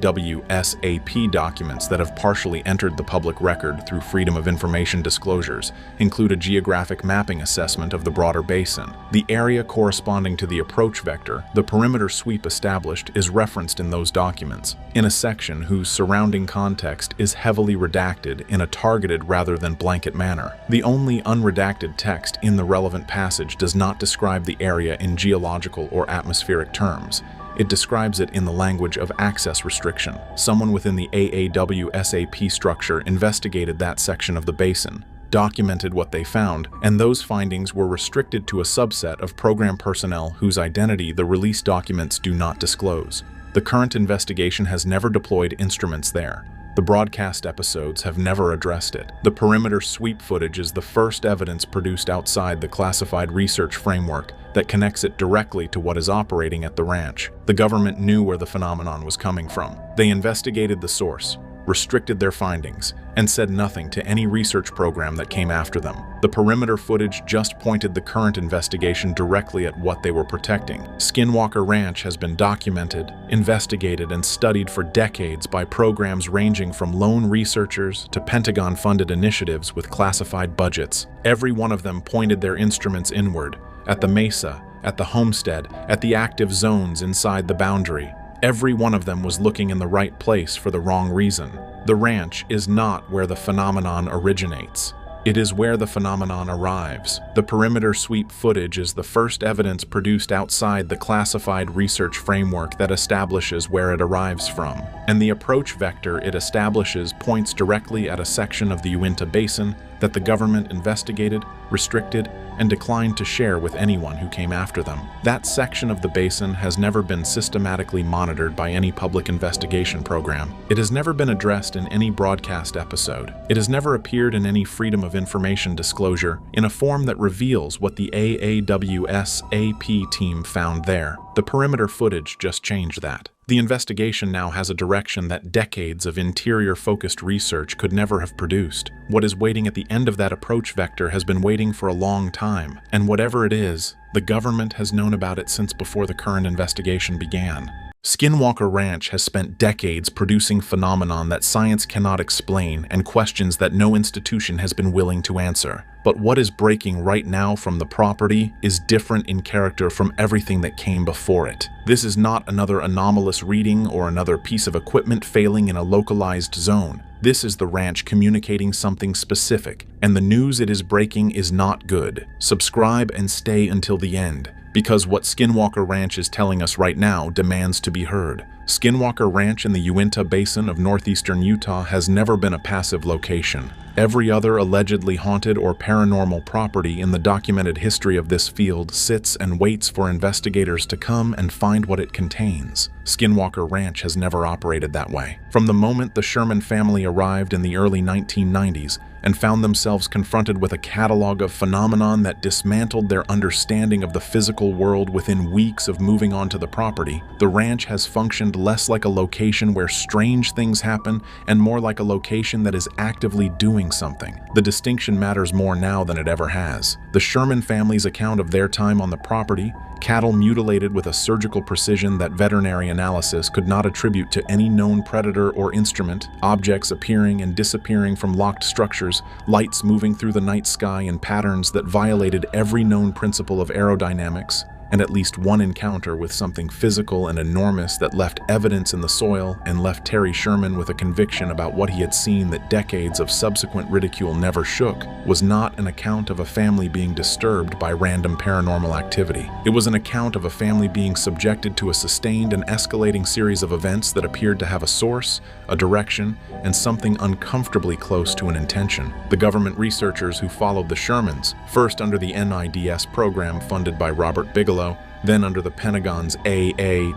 documents that have partially entered the public record through Freedom of Information disclosures include a geographic mapping assessment of the broader basin. The area corresponding to the approach vector, the perimeter sweep established, is referenced in those documents, in a section whose surrounding context is heavily redacted in a targeted rather than blanket manner. The only unredacted text in the relevant passage does not describe the area in geological or atmospheric terms. It describes it in the language of access restriction. Someone within the AAWSAP structure investigated that section of the basin, documented what they found, and those findings were restricted to a subset of program personnel whose identity the release documents do not disclose. The current investigation has never deployed instruments there. The broadcast episodes have never addressed it. The perimeter sweep footage is the first evidence produced outside the classified research framework that connects it directly to what is operating at the ranch. The government knew where the phenomenon was coming from. They investigated the source, restricted their findings, and said nothing to any research program that came after them. The perimeter footage just pointed the current investigation directly at what they were protecting. Skinwalker Ranch has been documented, investigated, and studied for decades by programs ranging from lone researchers to Pentagon-funded initiatives with classified budgets. Every one of them pointed their instruments inward, at the mesa, at the homestead, at the active zones inside the boundary. Every one of them was looking in the right place for the wrong reason. The ranch is not where the phenomenon originates. It is where the phenomenon arrives. The perimeter sweep footage is the first evidence produced outside the classified research framework that establishes where it arrives from. And the approach vector it establishes points directly at a section of the Uinta Basin that the government investigated, restricted, and declined to share with anyone who came after them. That section of the basin has never been systematically monitored by any public investigation program. It has never been addressed in any broadcast episode. It has never appeared in any Freedom of Information disclosure in a form that reveals what the AAWSAP team found there. The perimeter footage just changed that. The investigation now has a direction that decades of interior-focused research could never have produced. What is waiting at the end of that approach vector has been waiting for a long time, and whatever it is, the government has known about it since before the current investigation began. Skinwalker Ranch has spent decades producing phenomenon that science cannot explain and questions that no institution has been willing to answer. But what is breaking right now from the property is different in character from everything that came before it. This is not another anomalous reading or another piece of equipment failing in a localized zone. This is the ranch communicating something specific, and the news it is breaking is not good. Subscribe and stay until the end, because what Skinwalker Ranch is telling us right now demands to be heard. Skinwalker Ranch in the Uinta Basin of northeastern Utah has never been a passive location. Every other allegedly haunted or paranormal property in the documented history of this field sits and waits for investigators to come and find what it contains. Skinwalker Ranch has never operated that way. From the moment the Sherman family arrived in the early 1990s and found themselves confronted with a catalog of phenomenon that dismantled their understanding of the physical world within weeks of moving onto the property, the ranch has functioned less like a location where strange things happen and more like a location that is actively doing something. The distinction matters more now than it ever has. The Sherman family's account of their time on the property, cattle mutilated with a surgical precision that veterinary analysis could not attribute to any known predator or instrument, objects appearing and disappearing from locked structures, lights moving through the night sky in patterns that violated every known principle of aerodynamics, and at least one encounter with something physical and enormous that left evidence in the soil and left Terry Sherman with a conviction about what he had seen that decades of subsequent ridicule never shook, was not an account of a family being disturbed by random paranormal activity. It was an account of a family being subjected to a sustained and escalating series of events that appeared to have a source, a direction, and something uncomfortably close to an intention. The government researchers who followed the Shermans, first under the NIDS program funded by Robert Bigelow, then under the Pentagon's AAWSAP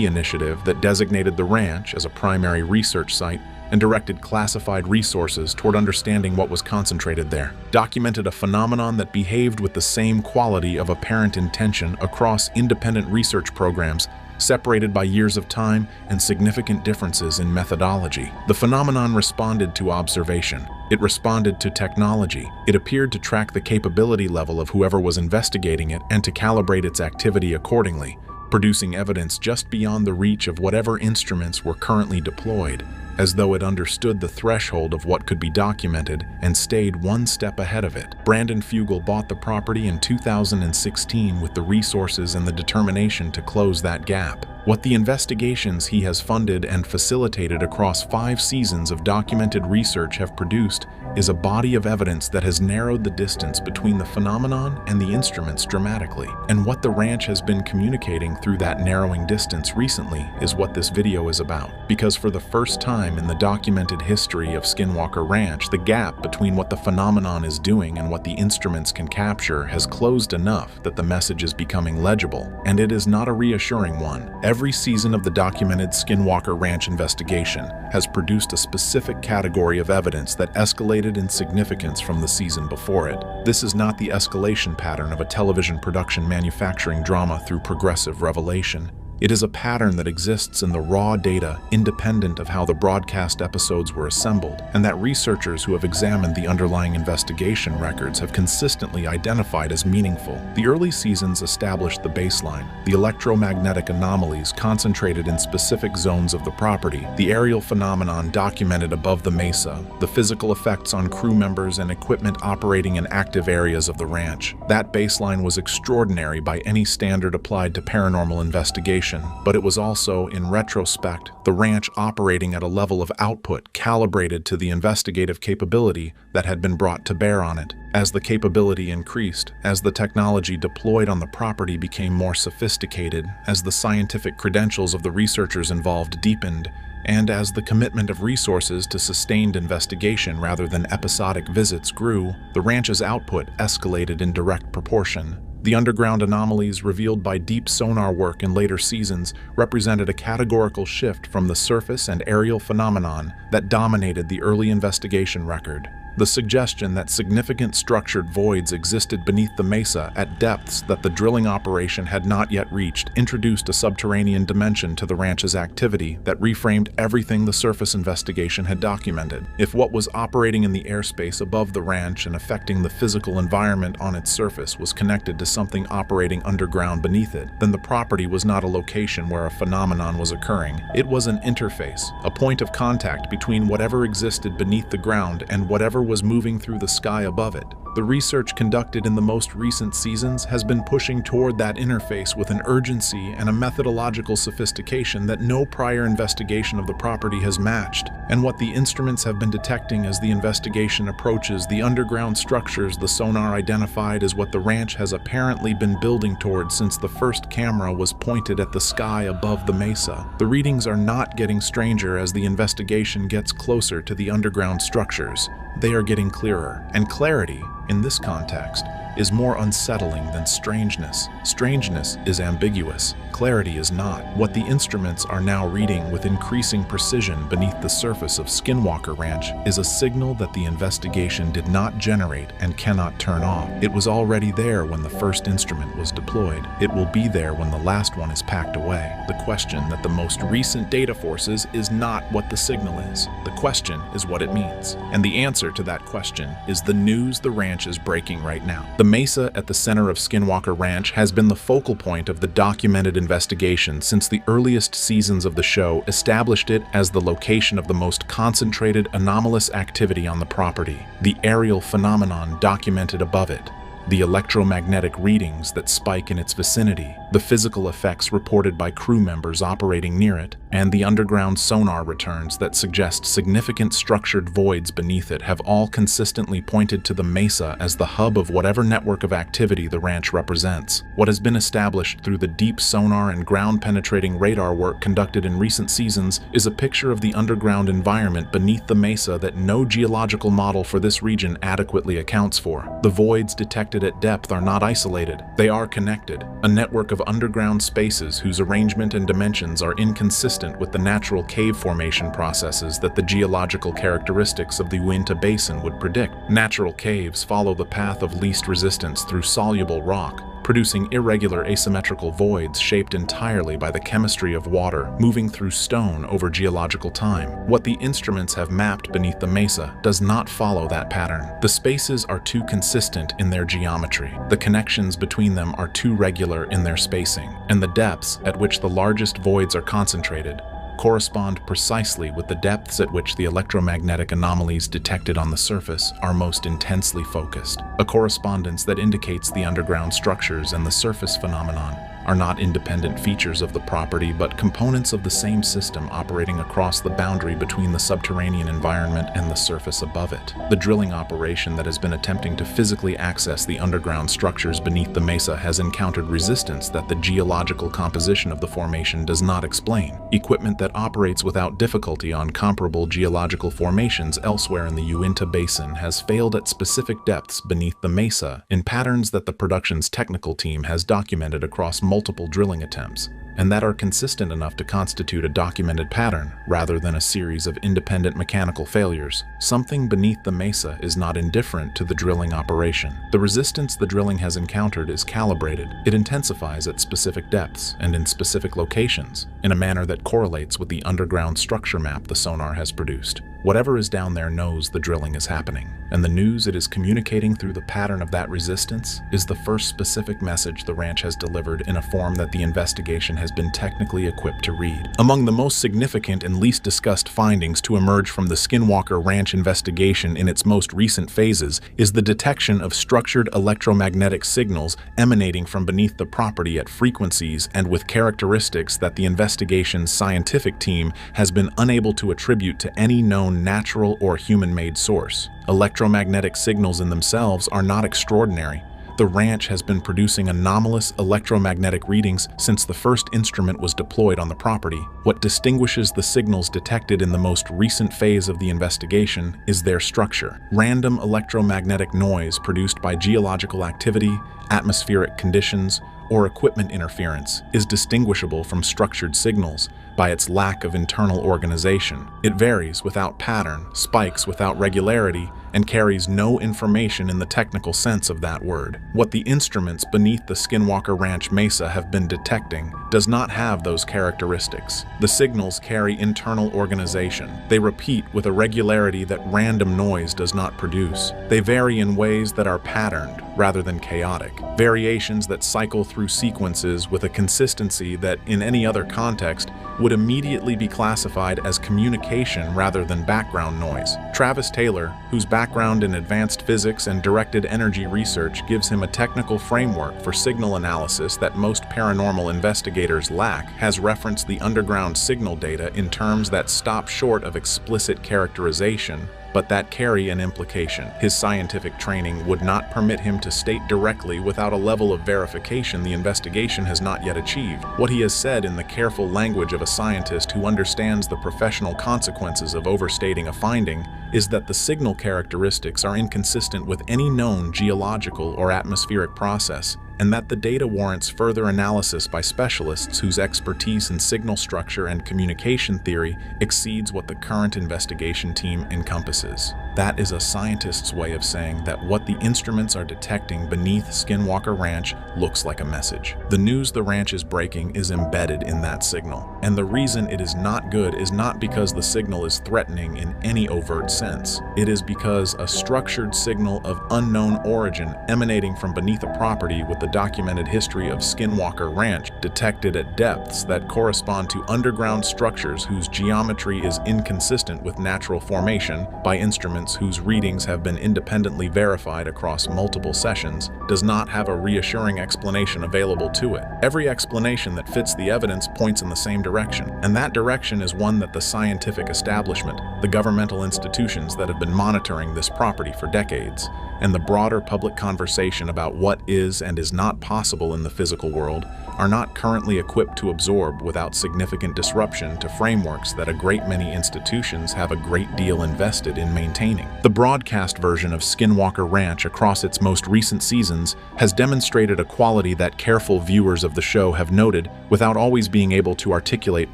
initiative that designated the ranch as a primary research site and directed classified resources toward understanding what was concentrated there, documented a phenomenon that behaved with the same quality of apparent intention across independent research programs separated by years of time and significant differences in methodology. The phenomenon responded to observation. It responded to technology. It appeared to track the capability level of whoever was investigating it and to calibrate its activity accordingly, producing evidence just beyond the reach of whatever instruments were currently deployed, as though it understood the threshold of what could be documented and stayed one step ahead of it. Brandon Fugal bought the property in 2016 with the resources and the determination to close that gap. What the investigations he has funded and facilitated across 5 seasons of documented research have produced is a body of evidence that has narrowed the distance between the phenomenon and the instruments dramatically. And what the ranch has been communicating through that narrowing distance recently is what this video is about. Because for the first time in the documented history of Skinwalker Ranch, the gap between what the phenomenon is doing and what the instruments can capture has closed enough that the message is becoming legible, and it is not a reassuring one. Every season of the documented Skinwalker Ranch investigation has produced a specific category of evidence that escalated in significance from the season before it. This is not the escalation pattern of a television production manufacturing drama through progressive revelation. It is a pattern that exists in the raw data independent of how the broadcast episodes were assembled, and that researchers who have examined the underlying investigation records have consistently identified as meaningful. The early seasons established the baseline, the electromagnetic anomalies concentrated in specific zones of the property, the aerial phenomenon documented above the mesa, the physical effects on crew members and equipment operating in active areas of the ranch. That baseline was extraordinary by any standard applied to paranormal investigation, but it was also, in retrospect, the ranch operating at a level of output calibrated to the investigative capability that had been brought to bear on it. As the capability increased, as the technology deployed on the property became more sophisticated, as the scientific credentials of the researchers involved deepened, and as the commitment of resources to sustained investigation rather than episodic visits grew, the ranch's output escalated in direct proportion. The underground anomalies revealed by deep sonar work in later seasons represented a categorical shift from the surface and aerial phenomenon that dominated the early investigation record. The suggestion that significant structured voids existed beneath the mesa at depths that the drilling operation had not yet reached introduced a subterranean dimension to the ranch's activity that reframed everything the surface investigation had documented. If what was operating in the airspace above the ranch and affecting the physical environment on its surface was connected to something operating underground beneath it, then the property was not a location where a phenomenon was occurring. It was an interface, a point of contact between whatever existed beneath the ground and whatever was moving through the sky above it. The research conducted in the most recent seasons has been pushing toward that interface with an urgency and a methodological sophistication that no prior investigation of the property has matched. And what the instruments have been detecting as the investigation approaches the underground structures the sonar identified as what the ranch has apparently been building toward since the first camera was pointed at the sky above the mesa. The readings are not getting stranger as the investigation gets closer to the underground structures. They are getting clearer, and clarity, in this context, is more unsettling than strangeness. Strangeness is ambiguous. Clarity is not. What the instruments are now reading with increasing precision beneath the surface of Skinwalker Ranch is a signal that the investigation did not generate and cannot turn off. It was already there when the first instrument was deployed. It will be there when the last one is packed away. The question that the most recent data forces is not what the signal is. The question is what it means. And the answer to that question is the news the ranch is breaking right now. The mesa at the center of Skinwalker Ranch has been the focal point of the documented investigation since the earliest seasons of the show established it as the location of the most concentrated anomalous activity on the property. The aerial phenomenon documented above it, the electromagnetic readings that spike in its vicinity, the physical effects reported by crew members operating near it, and the underground sonar returns that suggest significant structured voids beneath it have all consistently pointed to the mesa as the hub of whatever network of activity the ranch represents. What has been established through the deep sonar and ground-penetrating radar work conducted in recent seasons is a picture of the underground environment beneath the mesa that no geological model for this region adequately accounts for. The voids detected at depth are not isolated. They are connected, a network of underground spaces whose arrangement and dimensions are inconsistent with the natural cave formation processes that the geological characteristics of the Uinta Basin would predict. Natural caves follow the path of least resistance through soluble rock, producing irregular asymmetrical voids shaped entirely by the chemistry of water moving through stone over geological time. What the instruments have mapped beneath the mesa does not follow that pattern. The spaces are too consistent in their geometry, the connections between them are too regular in their spacing, and the depths at which the largest voids are concentrated correspond precisely with the depths at which the electromagnetic anomalies detected on the surface are most intensely focused, a correspondence that indicates the underground structures and the surface phenomenon are not independent features of the property but components of the same system operating across the boundary between the subterranean environment and the surface above it. The drilling operation that has been attempting to physically access the underground structures beneath the mesa has encountered resistance that the geological composition of the formation does not explain. Equipment that operates without difficulty on comparable geological formations elsewhere in the Uinta Basin has failed at specific depths beneath the mesa in patterns that the production's technical team has documented across multiple drilling attempts, and that are consistent enough to constitute a documented pattern rather than a series of independent mechanical failures. Something beneath the mesa is not indifferent to the drilling operation. The resistance the drilling has encountered is calibrated. It intensifies at specific depths and in specific locations, in a manner that correlates with the underground structure map the sonar has produced. Whatever is down there knows the drilling is happening, and the news it is communicating through the pattern of that resistance is the first specific message the ranch has delivered in a form that the investigation has been technically equipped to read. Among the most significant and least discussed findings to emerge from the Skinwalker Ranch investigation in its most recent phases is the detection of structured electromagnetic signals emanating from beneath the property at frequencies and with characteristics that the investigation's scientific team has been unable to attribute to any known natural or human-made source. Electromagnetic signals in themselves are not extraordinary. The ranch has been producing anomalous electromagnetic readings since the first instrument was deployed on the property. What distinguishes the signals detected in the most recent phase of the investigation is their structure. Random electromagnetic noise produced by geological activity, atmospheric conditions, or equipment interference is distinguishable from structured signals by its lack of internal organization. It varies without pattern, spikes without regularity, and carries no information in the technical sense of that word. What the instruments beneath the Skinwalker Ranch mesa have been detecting does not have those characteristics. The signals carry internal organization. They repeat with a regularity that random noise does not produce. They vary in ways that are patterned rather than chaotic. Variations that cycle through sequences with a consistency that, in any other context, would immediately be classified as communication rather than background noise. Travis Taylor, whose background in advanced physics and directed energy research gives him a technical framework for signal analysis that most paranormal investigators lack, has referenced the underground signal data in terms that stop short of explicit characterization but that carry an implication. His scientific training would not permit him to state directly without a level of verification the investigation has not yet achieved. What he has said in the careful language of a scientist who understands the professional consequences of overstating a finding is that the signal characteristics are inconsistent with any known geological or atmospheric process, and that the data warrants further analysis by specialists whose expertise in signal structure and communication theory exceeds what the current investigation team encompasses. That is a scientist's way of saying that what the instruments are detecting beneath Skinwalker Ranch looks like a message. The news the ranch is breaking is embedded in that signal, and the reason it is not good is not because the signal is threatening in any overt sense. It is because a structured signal of unknown origin emanating from beneath a property with the documented history of Skinwalker Ranch detected at depths that correspond to underground structures whose geometry is inconsistent with natural formation by instruments whose readings have been independently verified across multiple sessions does not have a reassuring explanation available to it. Every explanation that fits the evidence points in the same direction, and that direction is one that the scientific establishment, the governmental institutions that have been monitoring this property for decades, and the broader public conversation about what is and is not possible in the physical world are not currently equipped to absorb without significant disruption to frameworks that a great many institutions have a great deal invested in maintaining. The broadcast version of Skinwalker Ranch across its most recent seasons has demonstrated a quality that careful viewers of the show have noted without always being able to articulate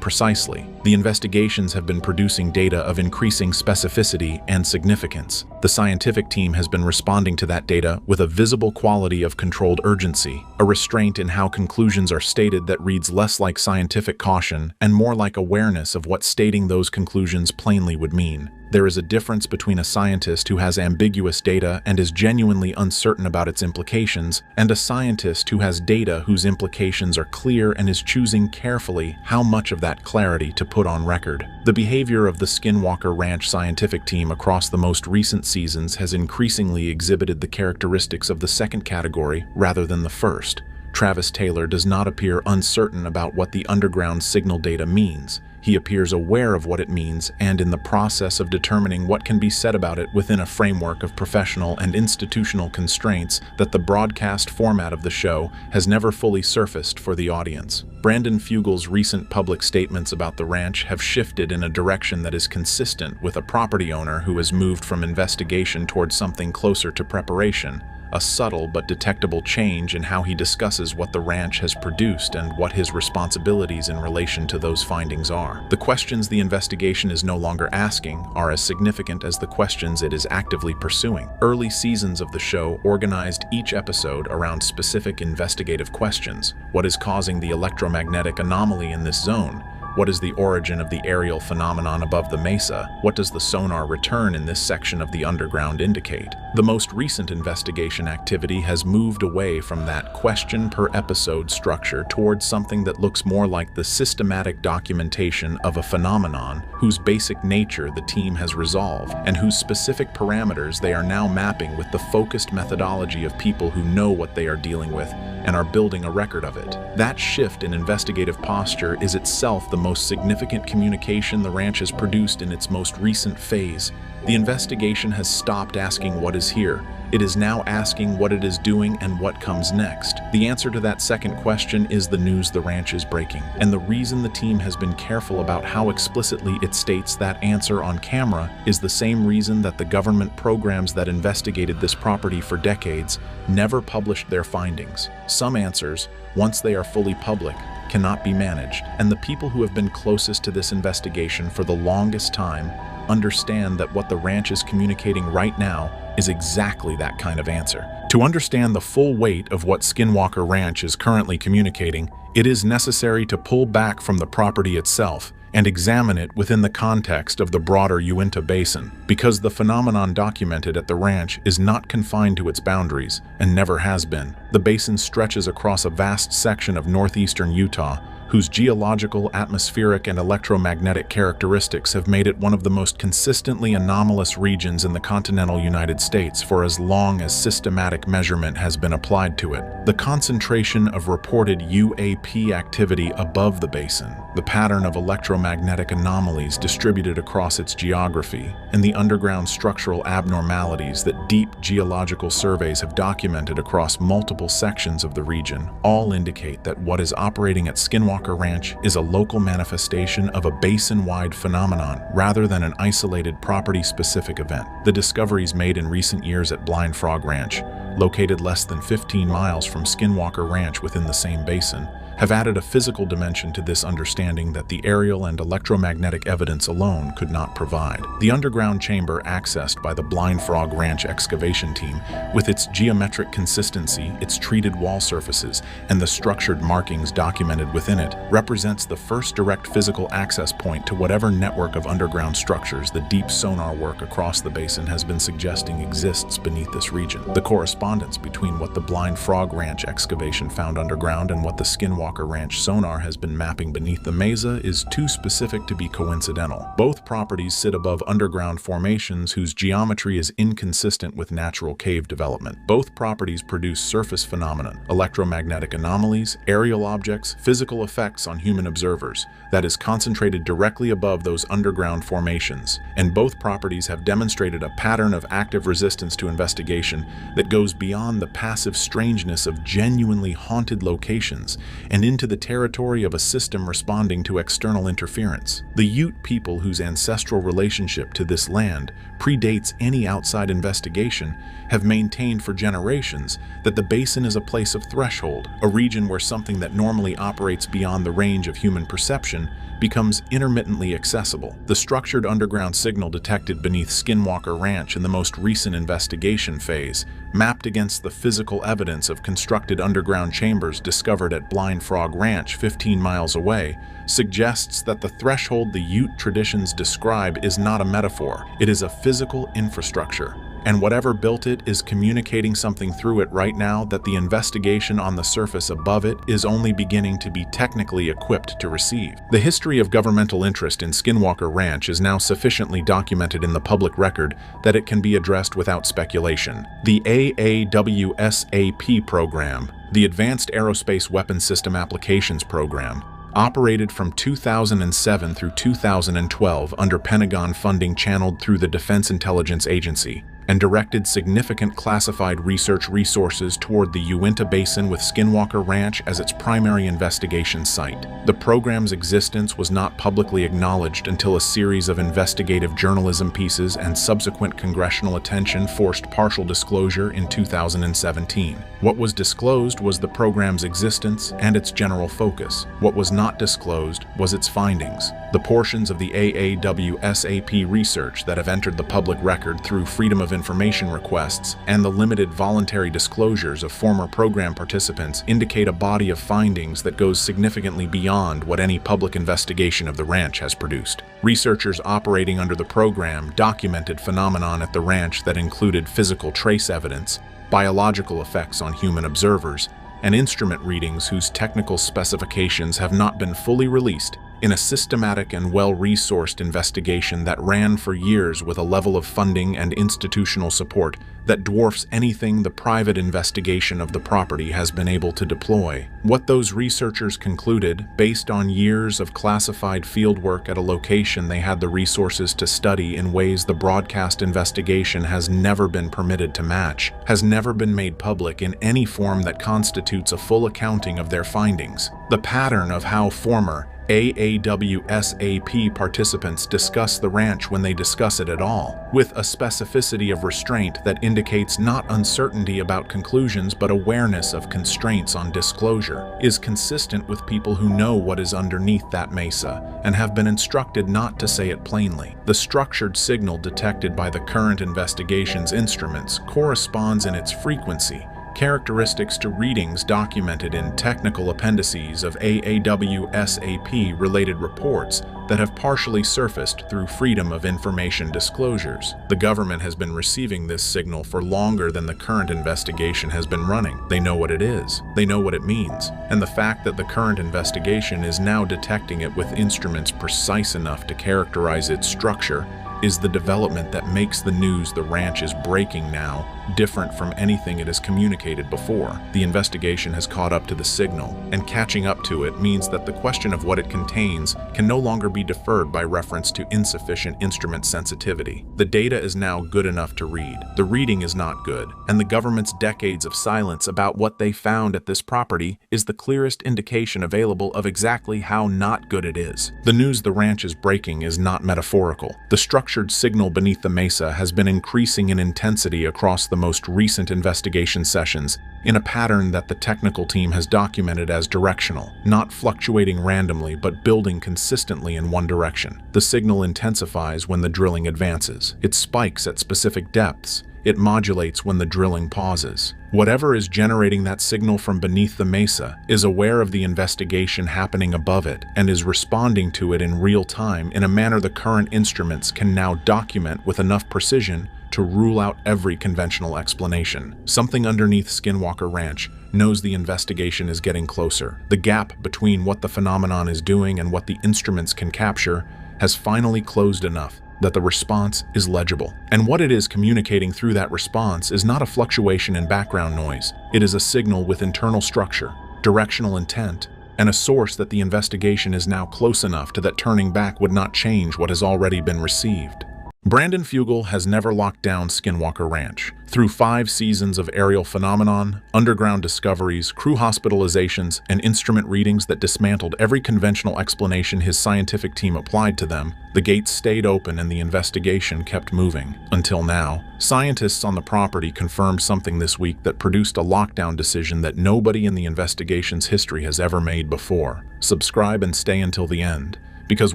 precisely. The investigations have been producing data of increasing specificity and significance. The scientific team has been responding to that data with a visible quality of controlled urgency, a restraint in how conclusions are stated that reads less like scientific caution and more like awareness of what stating those conclusions plainly would mean. There is a difference between a scientist who has ambiguous data and is genuinely uncertain about its implications, and a scientist who has data whose implications are clear and is choosing carefully how much of that clarity to put on record. The behavior of the Skinwalker Ranch scientific team across the most recent seasons has increasingly exhibited the characteristics of the second category rather than the first. Travis Taylor does not appear uncertain about what the underground signal data means. He appears aware of what it means and in the process of determining what can be said about it within a framework of professional and institutional constraints that the broadcast format of the show has never fully surfaced for the audience. Brandon Fugal's recent public statements about the ranch have shifted in a direction that is consistent with a property owner who has moved from investigation towards something closer to preparation. A subtle but detectable change in how he discusses what the ranch has produced and what his responsibilities in relation to those findings are. The questions the investigation is no longer asking are as significant as the questions it is actively pursuing. Early seasons of the show organized each episode around specific investigative questions. What is causing the electromagnetic anomaly in this zone? What is the origin of the aerial phenomenon above the mesa? What does the sonar return in this section of the underground indicate? The most recent investigation activity has moved away from that question-per-episode structure towards something that looks more like the systematic documentation of a phenomenon whose basic nature the team has resolved and whose specific parameters they are now mapping with the focused methodology of people who know what they are dealing with and are building a record of it. That shift in investigative posture is itself the most significant communication the ranch has produced in its most recent phase. The investigation has stopped asking what is here. It is now asking what it is doing and what comes next. The answer to that second question is the news the ranch is breaking. And the reason the team has been careful about how explicitly it states that answer on camera is the same reason that the government programs that investigated this property for decades never published their findings. Some answers, once they are fully public, cannot be managed, and the people who have been closest to this investigation for the longest time understand that what the ranch is communicating right now is exactly that kind of answer. To understand the full weight of what Skinwalker Ranch is currently communicating, it is necessary to pull back from the property itself and examine it within the context of the broader Uinta Basin, because the phenomenon documented at the ranch is not confined to its boundaries and never has been. The basin stretches across a vast section of northeastern Utah, whose geological, atmospheric, and electromagnetic characteristics have made it one of the most consistently anomalous regions in the continental United States for as long as systematic measurement has been applied to it. The concentration of reported UAP activity above the basin, the pattern of electromagnetic anomalies distributed across its geography, and the underground structural abnormalities that deep geological surveys have documented across multiple sections of the region all indicate that what is operating at Skinwalker Ranch is a local manifestation of a basin-wide phenomenon rather than an isolated property-specific event. The discoveries made in recent years at Blind Frog Ranch, located less than 15 miles from Skinwalker Ranch within the same basin, have added a physical dimension to this understanding that the aerial and electromagnetic evidence alone could not provide. The underground chamber accessed by the Blind Frog Ranch excavation team, with its geometric consistency, its treated wall surfaces, and the structured markings documented within it, represents the first direct physical access point to whatever network of underground structures the deep sonar work across the basin has been suggesting exists beneath this region. The correspondence between what the Blind Frog Ranch excavation found underground and what the Skinwalker Ranch sonar has been mapping beneath the mesa is too specific to be coincidental. Both properties sit above underground formations whose geometry is inconsistent with natural cave development. Both properties produce surface phenomena, electromagnetic anomalies, aerial objects, physical effects on human observers that is concentrated directly above those underground formations. And both properties have demonstrated a pattern of active resistance to investigation that goes beyond the passive strangeness of genuinely haunted locations and into the territory of a system responding to external interference. The Ute people, whose ancestral relationship to this land predates any outside investigation, have maintained for generations that the basin is a place of threshold, a region where something that normally operates beyond the range of human perception becomes intermittently accessible. The structured underground signal detected beneath Skinwalker Ranch in the most recent investigation phase, mapped against the physical evidence of constructed underground chambers discovered at Blind Frog Ranch 15 miles away, suggests that the threshold the Ute traditions describe is not a metaphor. It is a physical infrastructure. And whatever built it is communicating something through it right now that the investigation on the surface above it is only beginning to be technically equipped to receive. The history of governmental interest in Skinwalker Ranch is now sufficiently documented in the public record that it can be addressed without speculation. The AAWSAP program, the Advanced Aerospace Weapon System Applications Program, operated from 2007 through 2012 under Pentagon funding channeled through the Defense Intelligence Agency, and directed significant classified research resources toward the Uinta Basin with Skinwalker Ranch as its primary investigation site. The program's existence was not publicly acknowledged until a series of investigative journalism pieces and subsequent congressional attention forced partial disclosure in 2017. What was disclosed was the program's existence and its general focus. What was not disclosed was its findings. The portions of the AAWSAP research that have entered the public record through Freedom of Information requests and the limited voluntary disclosures of former program participants indicate a body of findings that goes significantly beyond what any public investigation of the ranch has produced. Researchers operating under the program documented phenomenon at the ranch that included physical trace evidence, biological effects on human observers, and instrument readings whose technical specifications have not been fully released, in a systematic and well-resourced investigation that ran for years with a level of funding and institutional support that dwarfs anything the private investigation of the property has been able to deploy. What those researchers concluded, based on years of classified fieldwork at a location they had the resources to study in ways the broadcast investigation has never been permitted to match, has never been made public in any form that constitutes a full accounting of their findings. The pattern of how former AAWSAP participants discuss the ranch when they discuss it at all, with a specificity of restraint that indicates not uncertainty about conclusions but awareness of constraints on disclosure, is consistent with people who know what is underneath that mesa and have been instructed not to say it plainly. The structured signal detected by the current investigation's instruments corresponds in its frequency, characteristics to readings documented in technical appendices of AAWSAP-related reports that have partially surfaced through Freedom of Information disclosures. The government has been receiving this signal for longer than the current investigation has been running. They know what it is, they know what it means, and the fact that the current investigation is now detecting it with instruments precise enough to characterize its structure is the development that makes the news the ranch is breaking now different from anything it has communicated before. The investigation has caught up to the signal, and catching up to it means that the question of what it contains can no longer be deferred by reference to insufficient instrument sensitivity. The data is now good enough to read. The reading is not good, and the government's decades of silence about what they found at this property is the clearest indication available of exactly how not good it is. The news the ranch is breaking is not metaphorical. The structured signal beneath the mesa has been increasing in intensity across the most recent investigation sessions in a pattern that the technical team has documented as directional, not fluctuating randomly but building consistently in one direction. The signal intensifies when the drilling advances. It spikes at specific depths. It modulates when the drilling pauses. Whatever is generating that signal from beneath the mesa is aware of the investigation happening above it and is responding to it in real time in a manner the current instruments can now document with enough precision to rule out every conventional explanation. Something underneath Skinwalker Ranch knows the investigation is getting closer. The gap between what the phenomenon is doing and what the instruments can capture has finally closed enough that the response is legible. And what it is communicating through that response is not a fluctuation in background noise. It is a signal with internal structure, directional intent, and a source that the investigation is now close enough to that turning back would not change what has already been received. Brandon Fugal has never locked down Skinwalker Ranch. Through 5 seasons of aerial phenomenon, underground discoveries, crew hospitalizations, and instrument readings that dismantled every conventional explanation his scientific team applied to them, the gates stayed open and the investigation kept moving. Until now, scientists on the property confirmed something this week that produced a lockdown decision that nobody in the investigation's history has ever made before. Subscribe and stay until the end, because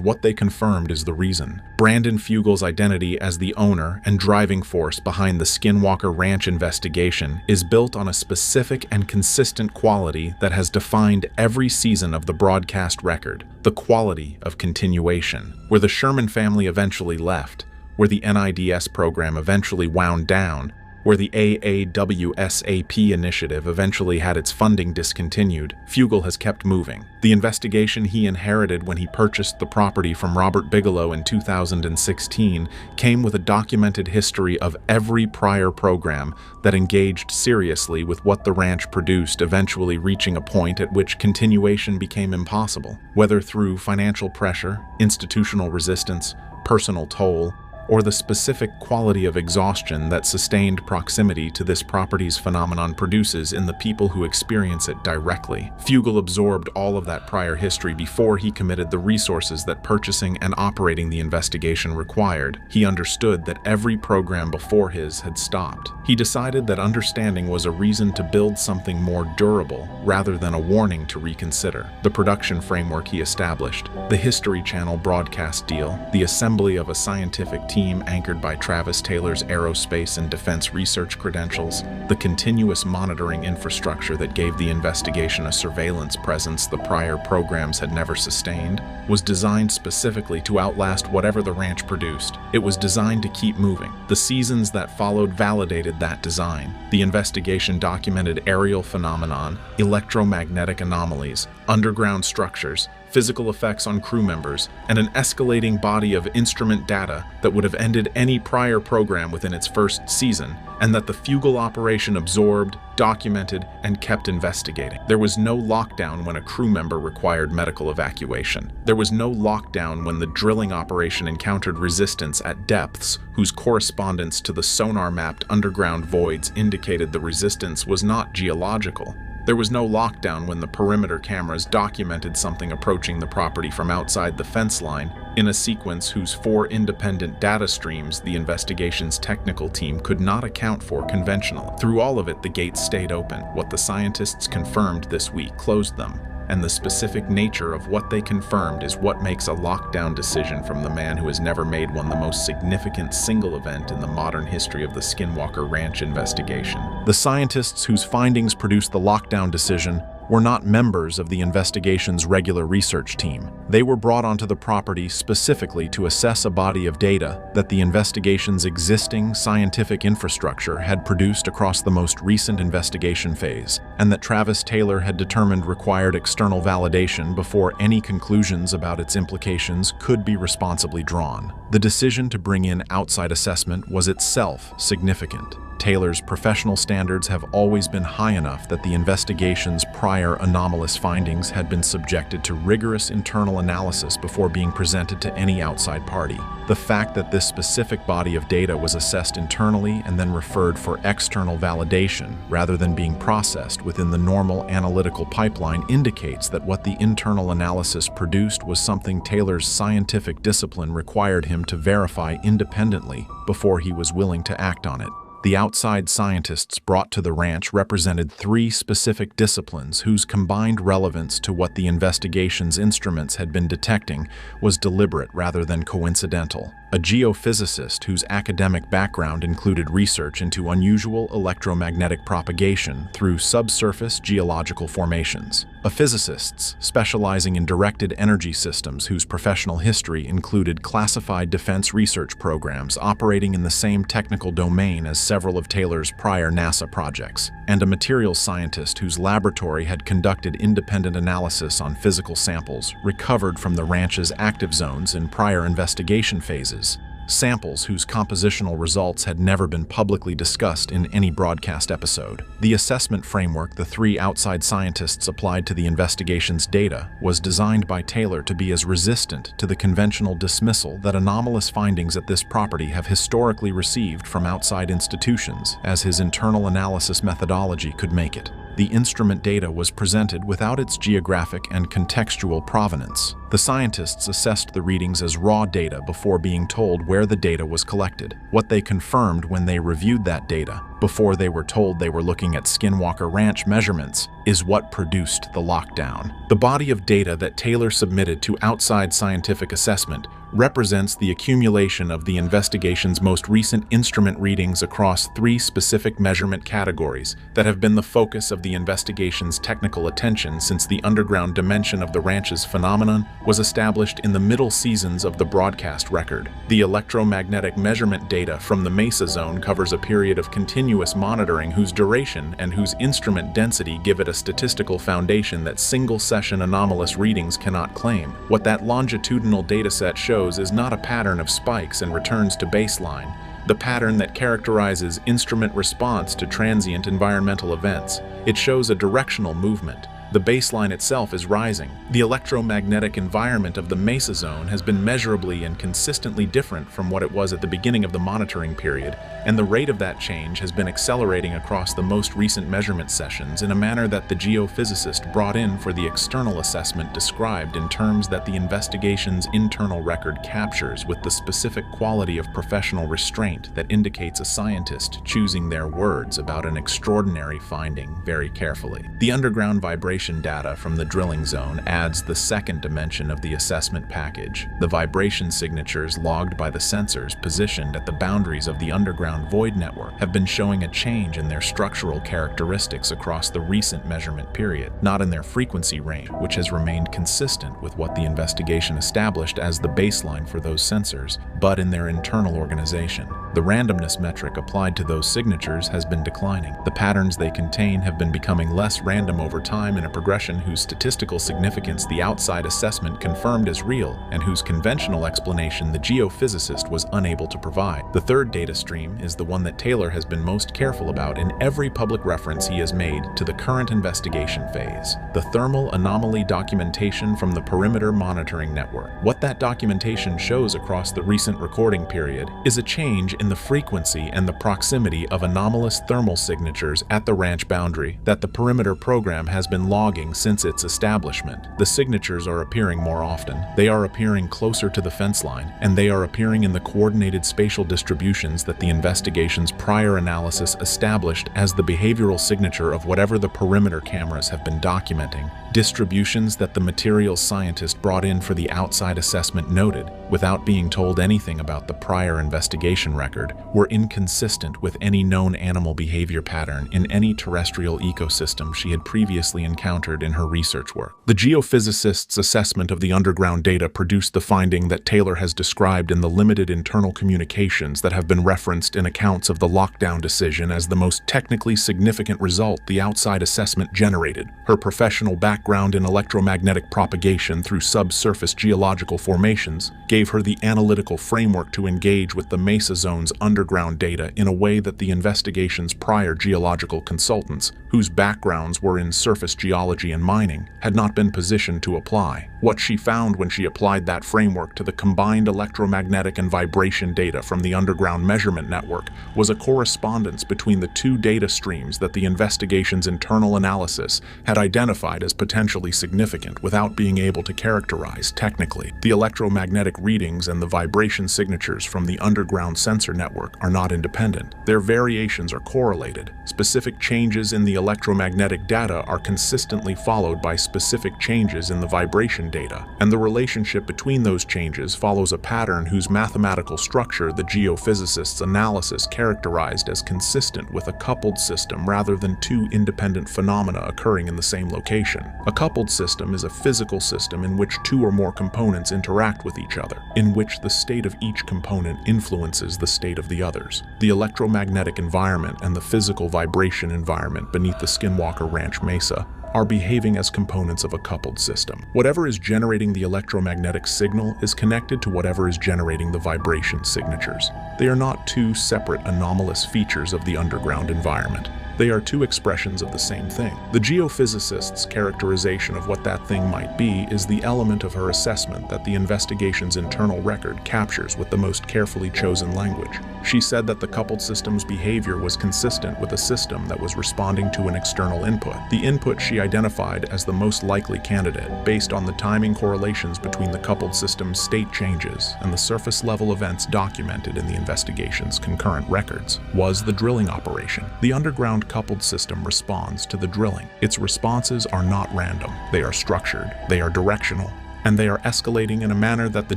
what they confirmed is the reason. Brandon Fugal's identity as the owner and driving force behind the Skinwalker Ranch investigation is built on a specific and consistent quality that has defined every season of the broadcast record: the quality of continuation. Where the Sherman family eventually left, where the NIDS program eventually wound down, where the AAWSAP initiative eventually had its funding discontinued, Fugal has kept moving. The investigation he inherited when he purchased the property from Robert Bigelow in 2016 came with a documented history of every prior program that engaged seriously with what the ranch produced, eventually reaching a point at which continuation became impossible. Whether through financial pressure, institutional resistance, personal toll, or the specific quality of exhaustion that sustained proximity to this property's phenomenon produces in the people who experience it directly. Fugal absorbed all of that prior history before he committed the resources that purchasing and operating the investigation required. He understood that every program before his had stopped. He decided that understanding was a reason to build something more durable rather than a warning to reconsider. The production framework he established, the History Channel broadcast deal, the assembly of a scientific team anchored by Travis Taylor's aerospace and defense research credentials, the continuous monitoring infrastructure that gave the investigation a surveillance presence the prior programs had never sustained, was designed specifically to outlast whatever the ranch produced. It was designed to keep moving. The seasons that followed validated that design. The investigation documented aerial phenomenon, electromagnetic anomalies, underground structures, physical effects on crew members, and an escalating body of instrument data that would have ended any prior program within its first season, and that the Fugal operation absorbed, documented, and kept investigating. There was no lockdown when a crew member required medical evacuation. There was no lockdown when the drilling operation encountered resistance at depths whose correspondence to the sonar-mapped underground voids indicated the resistance was not geological. There was no lockdown when the perimeter cameras documented something approaching the property from outside the fence line in a sequence whose 4 independent data streams the investigation's technical team could not account for conventionally. Through all of it, the gates stayed open. What the scientists confirmed this week closed them, and the specific nature of what they confirmed is what makes a lockdown decision from the man who has never made one the most significant single event in the modern history of the Skinwalker Ranch investigation. The scientists whose findings produced the lockdown decision were not members of the investigation's regular research team. They were brought onto the property specifically to assess a body of data that the investigation's existing scientific infrastructure had produced across the most recent investigation phase, and that Travis Taylor had determined required external validation before any conclusions about its implications could be responsibly drawn. The decision to bring in outside assessment was itself significant. Taylor's professional standards have always been high enough that the investigation's prior anomalous findings had been subjected to rigorous internal analysis before being presented to any outside party. The fact that this specific body of data was assessed internally and then referred for external validation rather than being processed within the normal analytical pipeline indicates that what the internal analysis produced was something Taylor's scientific discipline required him to verify independently before he was willing to act on it. The outside scientists brought to the ranch represented 3 specific disciplines whose combined relevance to what the investigation's instruments had been detecting was deliberate rather than coincidental. A geophysicist whose academic background included research into unusual electromagnetic propagation through subsurface geological formations. A physicist specializing in directed energy systems whose professional history included classified defense research programs operating in the same technical domain as several of Taylor's prior NASA projects. And a materials scientist whose laboratory had conducted independent analysis on physical samples recovered from the ranch's active zones in prior investigation phases. Samples whose compositional results had never been publicly discussed in any broadcast episode. The assessment framework the 3 outside scientists applied to the investigation's data was designed by Taylor to be as resistant to the conventional dismissal that anomalous findings at this property have historically received from outside institutions as his internal analysis methodology could make it. The instrument data was presented without its geographic and contextual provenance. The scientists assessed the readings as raw data before being told where the data was collected. What they confirmed when they reviewed that data, before they were told they were looking at Skinwalker Ranch measurements, is what produced the lockdown. The body of data that Taylor submitted to outside scientific assessment represents the accumulation of the investigation's most recent instrument readings across 3 specific measurement categories that have been the focus of the investigation's technical attention since the underground dimension of the ranch's phenomenon was established in the middle seasons of the broadcast record. The electromagnetic measurement data from the Mesa zone covers a period of continuous monitoring whose duration and whose instrument density give it a statistical foundation that single-session anomalous readings cannot claim. What that longitudinal dataset shows is not a pattern of spikes and returns to baseline, the pattern that characterizes instrument response to transient environmental events. It shows a directional movement. The baseline itself is rising. The electromagnetic environment of the Mesa zone has been measurably and consistently different from what it was at the beginning of the monitoring period, and the rate of that change has been accelerating across the most recent measurement sessions in a manner that the geophysicist brought in for the external assessment described in terms that the investigation's internal record captures with the specific quality of professional restraint that indicates a scientist choosing their words about an extraordinary finding very carefully. The underground vibration data from the drilling zone adds the second dimension of the assessment package. The vibration signatures logged by the sensors positioned at the boundaries of the underground void network have been showing a change in their structural characteristics across the recent measurement period, not in their frequency range, which has remained consistent with what the investigation established as the baseline for those sensors, but in their internal organization. The randomness metric applied to those signatures has been declining. The patterns they contain have been becoming less random over time in a progression whose statistical significance the outside assessment confirmed as real and whose conventional explanation the geophysicist was unable to provide. The third data stream is the one that Taylor has been most careful about in every public reference he has made to the current investigation phase: the thermal anomaly documentation from the perimeter monitoring network. What that documentation shows across the recent recording period is a change in the frequency and the proximity of anomalous thermal signatures at the ranch boundary that the perimeter program has been logging since its establishment. The signatures are appearing more often. They are appearing closer to the fence line, and they are appearing in the coordinated spatial distributions that the investigation's prior analysis established as the behavioral signature of whatever the perimeter cameras have been documenting. Distributions that the materials scientist brought in for the outside assessment noted, without being told anything about the prior investigation record, were inconsistent with any known animal behavior pattern in any terrestrial ecosystem she had previously encountered in her research work. The geophysicist's assessment of the underground data produced the finding that Taylor has described in the limited internal communications that have been referenced in accounts of the lockdown decision as the most technically significant result the outside assessment generated. Her professional background in electromagnetic propagation through subsurface geological formations gave her the analytical framework to engage with the Mesa Zone's underground data in a way that the investigation's prior geological consultants, whose backgrounds were in surface geology and mining, had not been positioned to apply. What she found when she applied that framework to the combined electromagnetic and vibration data from the underground measurement network was a correspondence between the two data streams that the investigation's internal analysis had identified as potentially significant without being able to characterize technically. The electromagnetic readings and the vibration signatures from the underground sensor network are not independent. Their variations are correlated. Specific changes in the electromagnetic data are consistently followed by specific changes in the vibration data, and the relationship between those changes follows a pattern whose mathematical structure the geophysicist's analysis characterized as consistent with a coupled system rather than two independent phenomena occurring in the same location. A coupled system is a physical system in which two or more components interact with each other, in which the state of each component influences the state of the others. The electromagnetic environment and the physical vibration environment beneath the Skinwalker Ranch mesa are behaving as components of a coupled system. Whatever is generating the electromagnetic signal is connected to whatever is generating the vibration signatures. They are not two separate anomalous features of the underground environment. They are two expressions of the same thing. The geophysicist's characterization of what that thing might be is the element of her assessment that the investigation's internal record captures with the most carefully chosen language. She said that the coupled system's behavior was consistent with a system that was responding to an external input. The input she identified as the most likely candidate, based on the timing correlations between the coupled system's state changes and the surface-level events documented in the investigation's concurrent records, was the drilling operation. The underground coupled system responds to the drilling. Its responses are not random. They are structured, they are directional, and they are escalating in a manner that the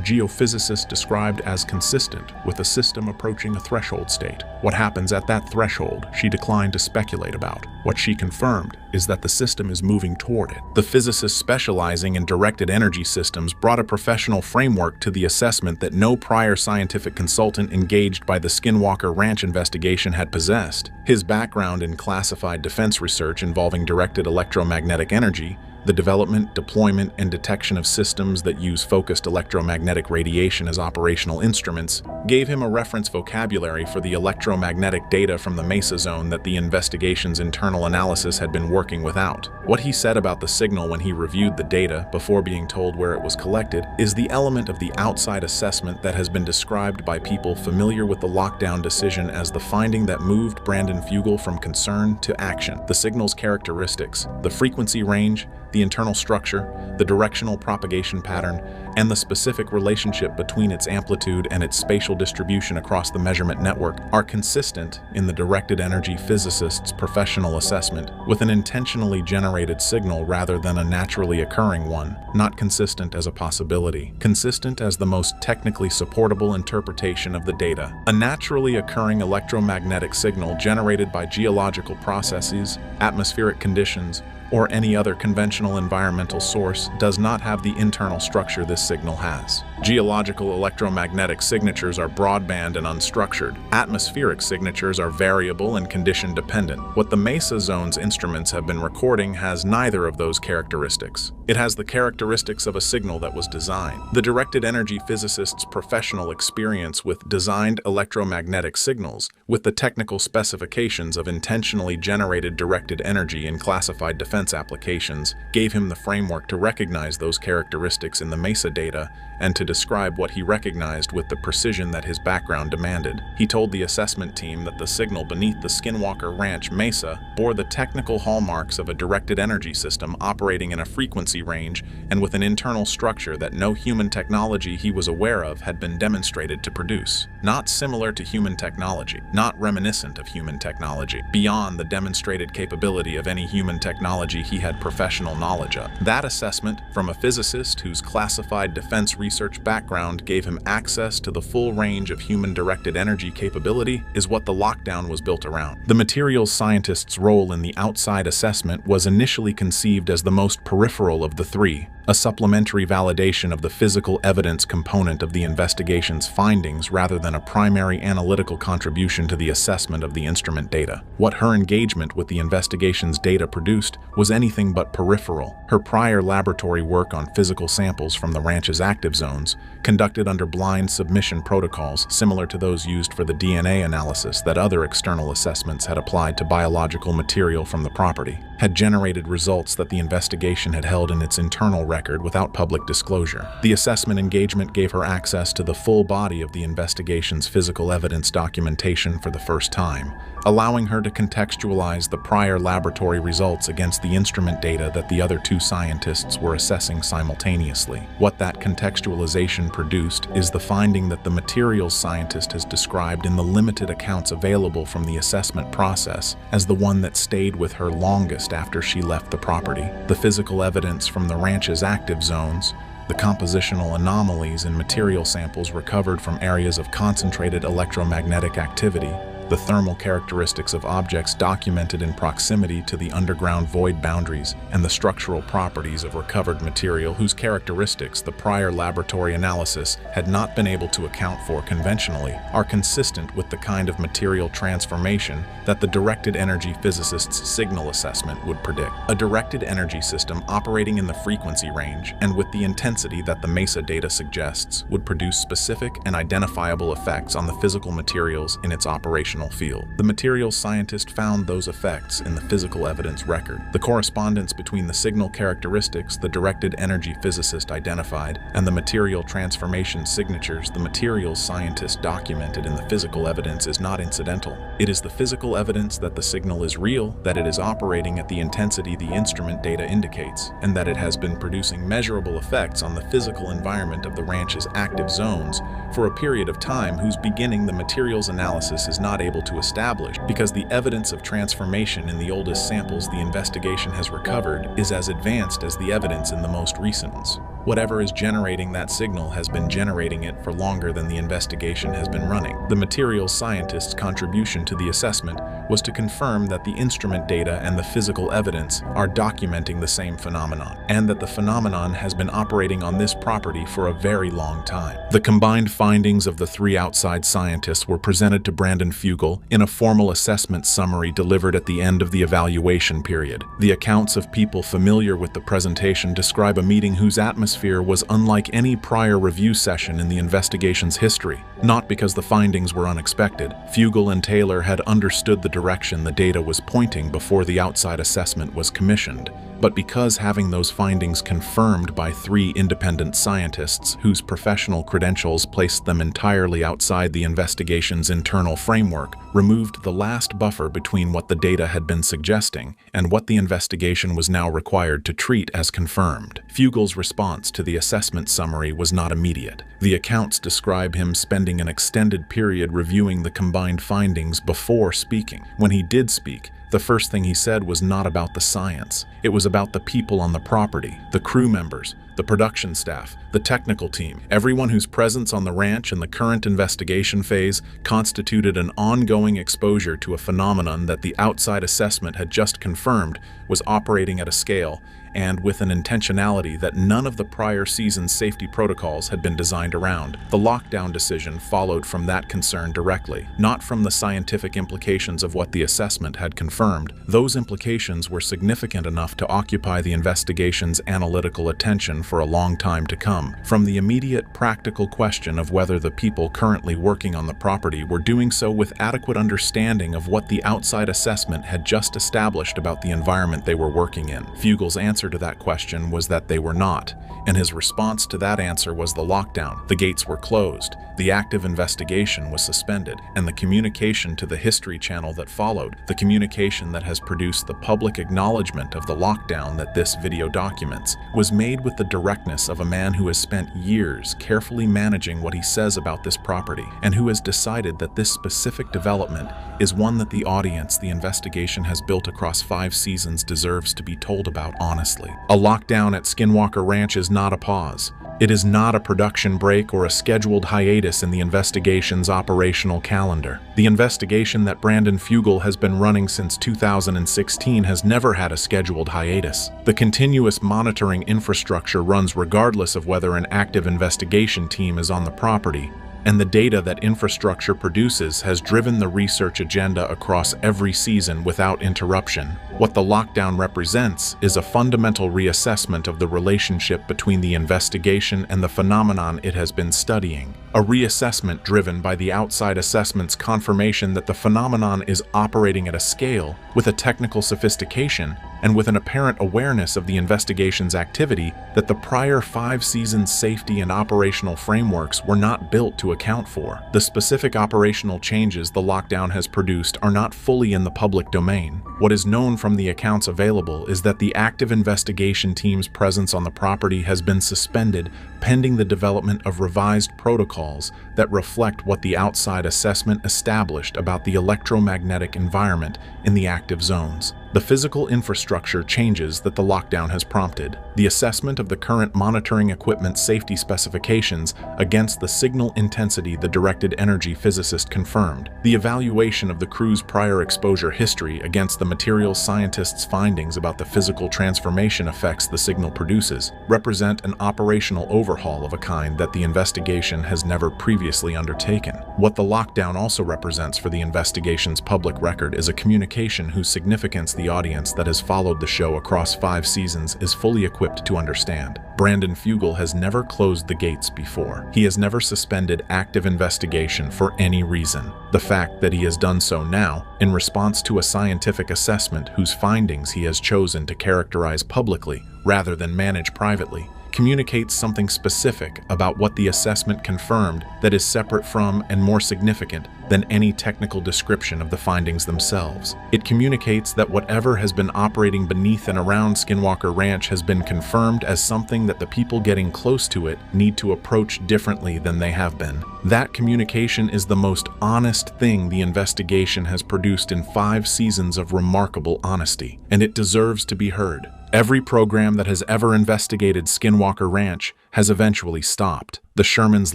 geophysicist described as consistent with a system approaching a threshold state. What happens at that threshold, she declined to speculate about. What she confirmed is that the system is moving toward it. The physicist specializing in directed energy systems brought a professional framework to the assessment that no prior scientific consultant engaged by the Skinwalker Ranch investigation had possessed. His background in classified defense research involving directed electromagnetic energy, the development, deployment, and detection of systems that use focused electromagnetic radiation as operational instruments gave him a reference vocabulary for the electromagnetic data from the Mesa Zone that the investigation's internal analysis had been working without. What he said about the signal when he reviewed the data before being told where it was collected is the element of the outside assessment that has been described by people familiar with the lockdown decision as the finding that moved Brandon Fugal from concern to action. The signal's characteristics, the frequency range, the internal structure, the directional propagation pattern, and the specific relationship between its amplitude and its spatial distribution across the measurement network are consistent in the directed energy physicist's professional assessment with an intentionally generated signal rather than a naturally occurring one, not consistent as a possibility, consistent as the most technically supportable interpretation of the data. A naturally occurring electromagnetic signal generated by geological processes, atmospheric conditions, or any other conventional environmental source does not have the internal structure this signal has. Geological electromagnetic signatures are broadband and unstructured. Atmospheric signatures are variable and condition-dependent. What the Mesa Zone's instruments have been recording has neither of those characteristics. It has the characteristics of a signal that was designed. The directed energy physicist's professional experience with designed electromagnetic signals, with the technical specifications of intentionally generated directed energy in classified defense applications, gave him the framework to recognize those characteristics in the Mesa data and to describe what he recognized with the precision that his background demanded. He told the assessment team that the signal beneath the Skinwalker Ranch mesa bore the technical hallmarks of a directed energy system operating in a frequency range and with an internal structure that no human technology he was aware of had been demonstrated to produce. Not similar to human technology, not reminiscent of human technology, beyond the demonstrated capability of any human technology he had professional knowledge of. That assessment, from a physicist whose classified defense research background gave him access to the full range of human-directed energy capability, is what the lockdown was built around. The materials scientist's role in the outside assessment was initially conceived as the most peripheral of the three, a supplementary validation of the physical evidence component of the investigation's findings rather than a primary analytical contribution to the assessment of the instrument data. What her engagement with the investigation's data produced was anything but peripheral. Her prior laboratory work on physical samples from the ranch's active zones, conducted under blind submission protocols similar to those used for the DNA analysis that other external assessments had applied to biological material from the property, had generated results that the investigation had held in its internal record without public disclosure. The assessment engagement gave her access to the full body of the investigation's physical evidence documentation for the first time, allowing her to contextualize the prior laboratory results against the instrument data that the other two scientists were assessing simultaneously. What that contextualization produced is the finding that the materials scientist has described in the limited accounts available from the assessment process as the one that stayed with her longest after she left the property. The physical evidence from the ranch's active zones, the compositional anomalies in material samples recovered from areas of concentrated electromagnetic activity, the thermal characteristics of objects documented in proximity to the underground void boundaries, and the structural properties of recovered material whose characteristics the prior laboratory analysis had not been able to account for conventionally, are consistent with the kind of material transformation that the directed energy physicist's signal assessment would predict. A directed energy system operating in the frequency range and with the intensity that the mesa data suggests would produce specific and identifiable effects on the physical materials in its operational field. The materials scientist found those effects in the physical evidence record. The correspondence between the signal characteristics the directed energy physicist identified and the material transformation signatures the materials scientist documented in the physical evidence is not incidental. It is the physical evidence that the signal is real, that it is operating at the intensity the instrument data indicates, and that it has been producing measurable effects on the physical environment of the ranch's active zones for a period of time whose beginning the materials analysis is not able to establish, because the evidence of transformation in the oldest samples the investigation has recovered is as advanced as the evidence in the most recent ones. Whatever is generating that signal has been generating it for longer than the investigation has been running. The materials scientist's contribution to the assessment was to confirm that the instrument data and the physical evidence are documenting the same phenomenon, and that the phenomenon has been operating on this property for a very long time. The combined findings of the three outside scientists were presented to Brandon Fugal in a formal assessment summary delivered at the end of the evaluation period. The accounts of people familiar with the presentation describe a meeting whose atmosphere was unlike any prior review session in the investigation's history, not because the findings were unexpected. Fugal and Taylor had understood the direction the data was pointing before the outside assessment was commissioned, but because having those findings confirmed by three independent scientists whose professional credentials placed them entirely outside the investigation's internal framework removed the last buffer between what the data had been suggesting and what the investigation was now required to treat as confirmed. Fugal's response to the assessment summary was not immediate. The accounts describe him spending an extended period reviewing the combined findings before speaking. When he did speak, the first thing he said was not about the science. It was about the people on the property, the crew members, the production staff, the technical team, everyone whose presence on the ranch in the current investigation phase constituted an ongoing exposure to a phenomenon that the outside assessment had just confirmed was operating at a scale and with an intentionality that none of the prior season's safety protocols had been designed around. The lockdown decision followed from that concern directly, not from the scientific implications of what the assessment had confirmed. Those implications were significant enough to occupy the investigation's analytical attention for a long time to come. From the immediate practical question of whether the people currently working on the property were doing so with adequate understanding of what the outside assessment had just established about the environment they were working in. Fugal's answer to that question was that they were not, and his response to that answer was the lockdown. The gates were closed, the active investigation was suspended, and the communication to the History Channel that followed, the communication that has produced the public acknowledgement of the lockdown that this video documents, was made with the directness of a man who has spent years carefully managing what he says about this property, and who has decided that this specific development is one that the audience the investigation has built across 5 seasons deserves to be told about honestly. A lockdown at Skinwalker Ranch is not a pause. It is not a production break or a scheduled hiatus in the investigation's operational calendar. The investigation that Brandon Fugal has been running since 2016 has never had a scheduled hiatus. The continuous monitoring infrastructure runs regardless of whether an active investigation team is on the property, and the data that infrastructure produces has driven the research agenda across every season without interruption. What the lockdown represents is a fundamental reassessment of the relationship between the investigation and the phenomenon it has been studying. A reassessment driven by the outside assessment's confirmation that the phenomenon is operating at a scale, with a technical sophistication, and with an apparent awareness of the investigation's activity that the prior 5 seasons' safety and operational frameworks were not built to account for. The specific operational changes the lockdown has produced are not fully in the public domain. What is known from the accounts available is that the active investigation team's presence on the property has been suspended pending the development of revised protocols that reflect what the outside assessment established about the electromagnetic environment in the active zones. The physical infrastructure changes that the lockdown has prompted, the assessment of the current monitoring equipment safety specifications against the signal intensity the directed energy physicist confirmed, the evaluation of the crew's prior exposure history against the materials scientists' findings about the physical transformation effects the signal produces, represent an operational overhaul of a kind that the investigation has never previously undertaken. What the lockdown also represents for the investigation's public record is a communication whose significance the audience that has followed the show across 5 seasons is fully equipped to understand. Brandon Fugal has never closed the gates before. He has never suspended active investigation for any reason. The fact that he has done so now, in response to a scientific assessment whose findings he has chosen to characterize publicly rather than manage privately, communicates something specific about what the assessment confirmed that is separate from and more significant than any technical description of the findings themselves. It communicates that whatever has been operating beneath and around Skinwalker Ranch has been confirmed as something that the people getting close to it need to approach differently than they have been. That communication is the most honest thing the investigation has produced in 5 seasons of remarkable honesty, and it deserves to be heard. Every program that has ever investigated Skinwalker Ranch has eventually stopped. The Shermans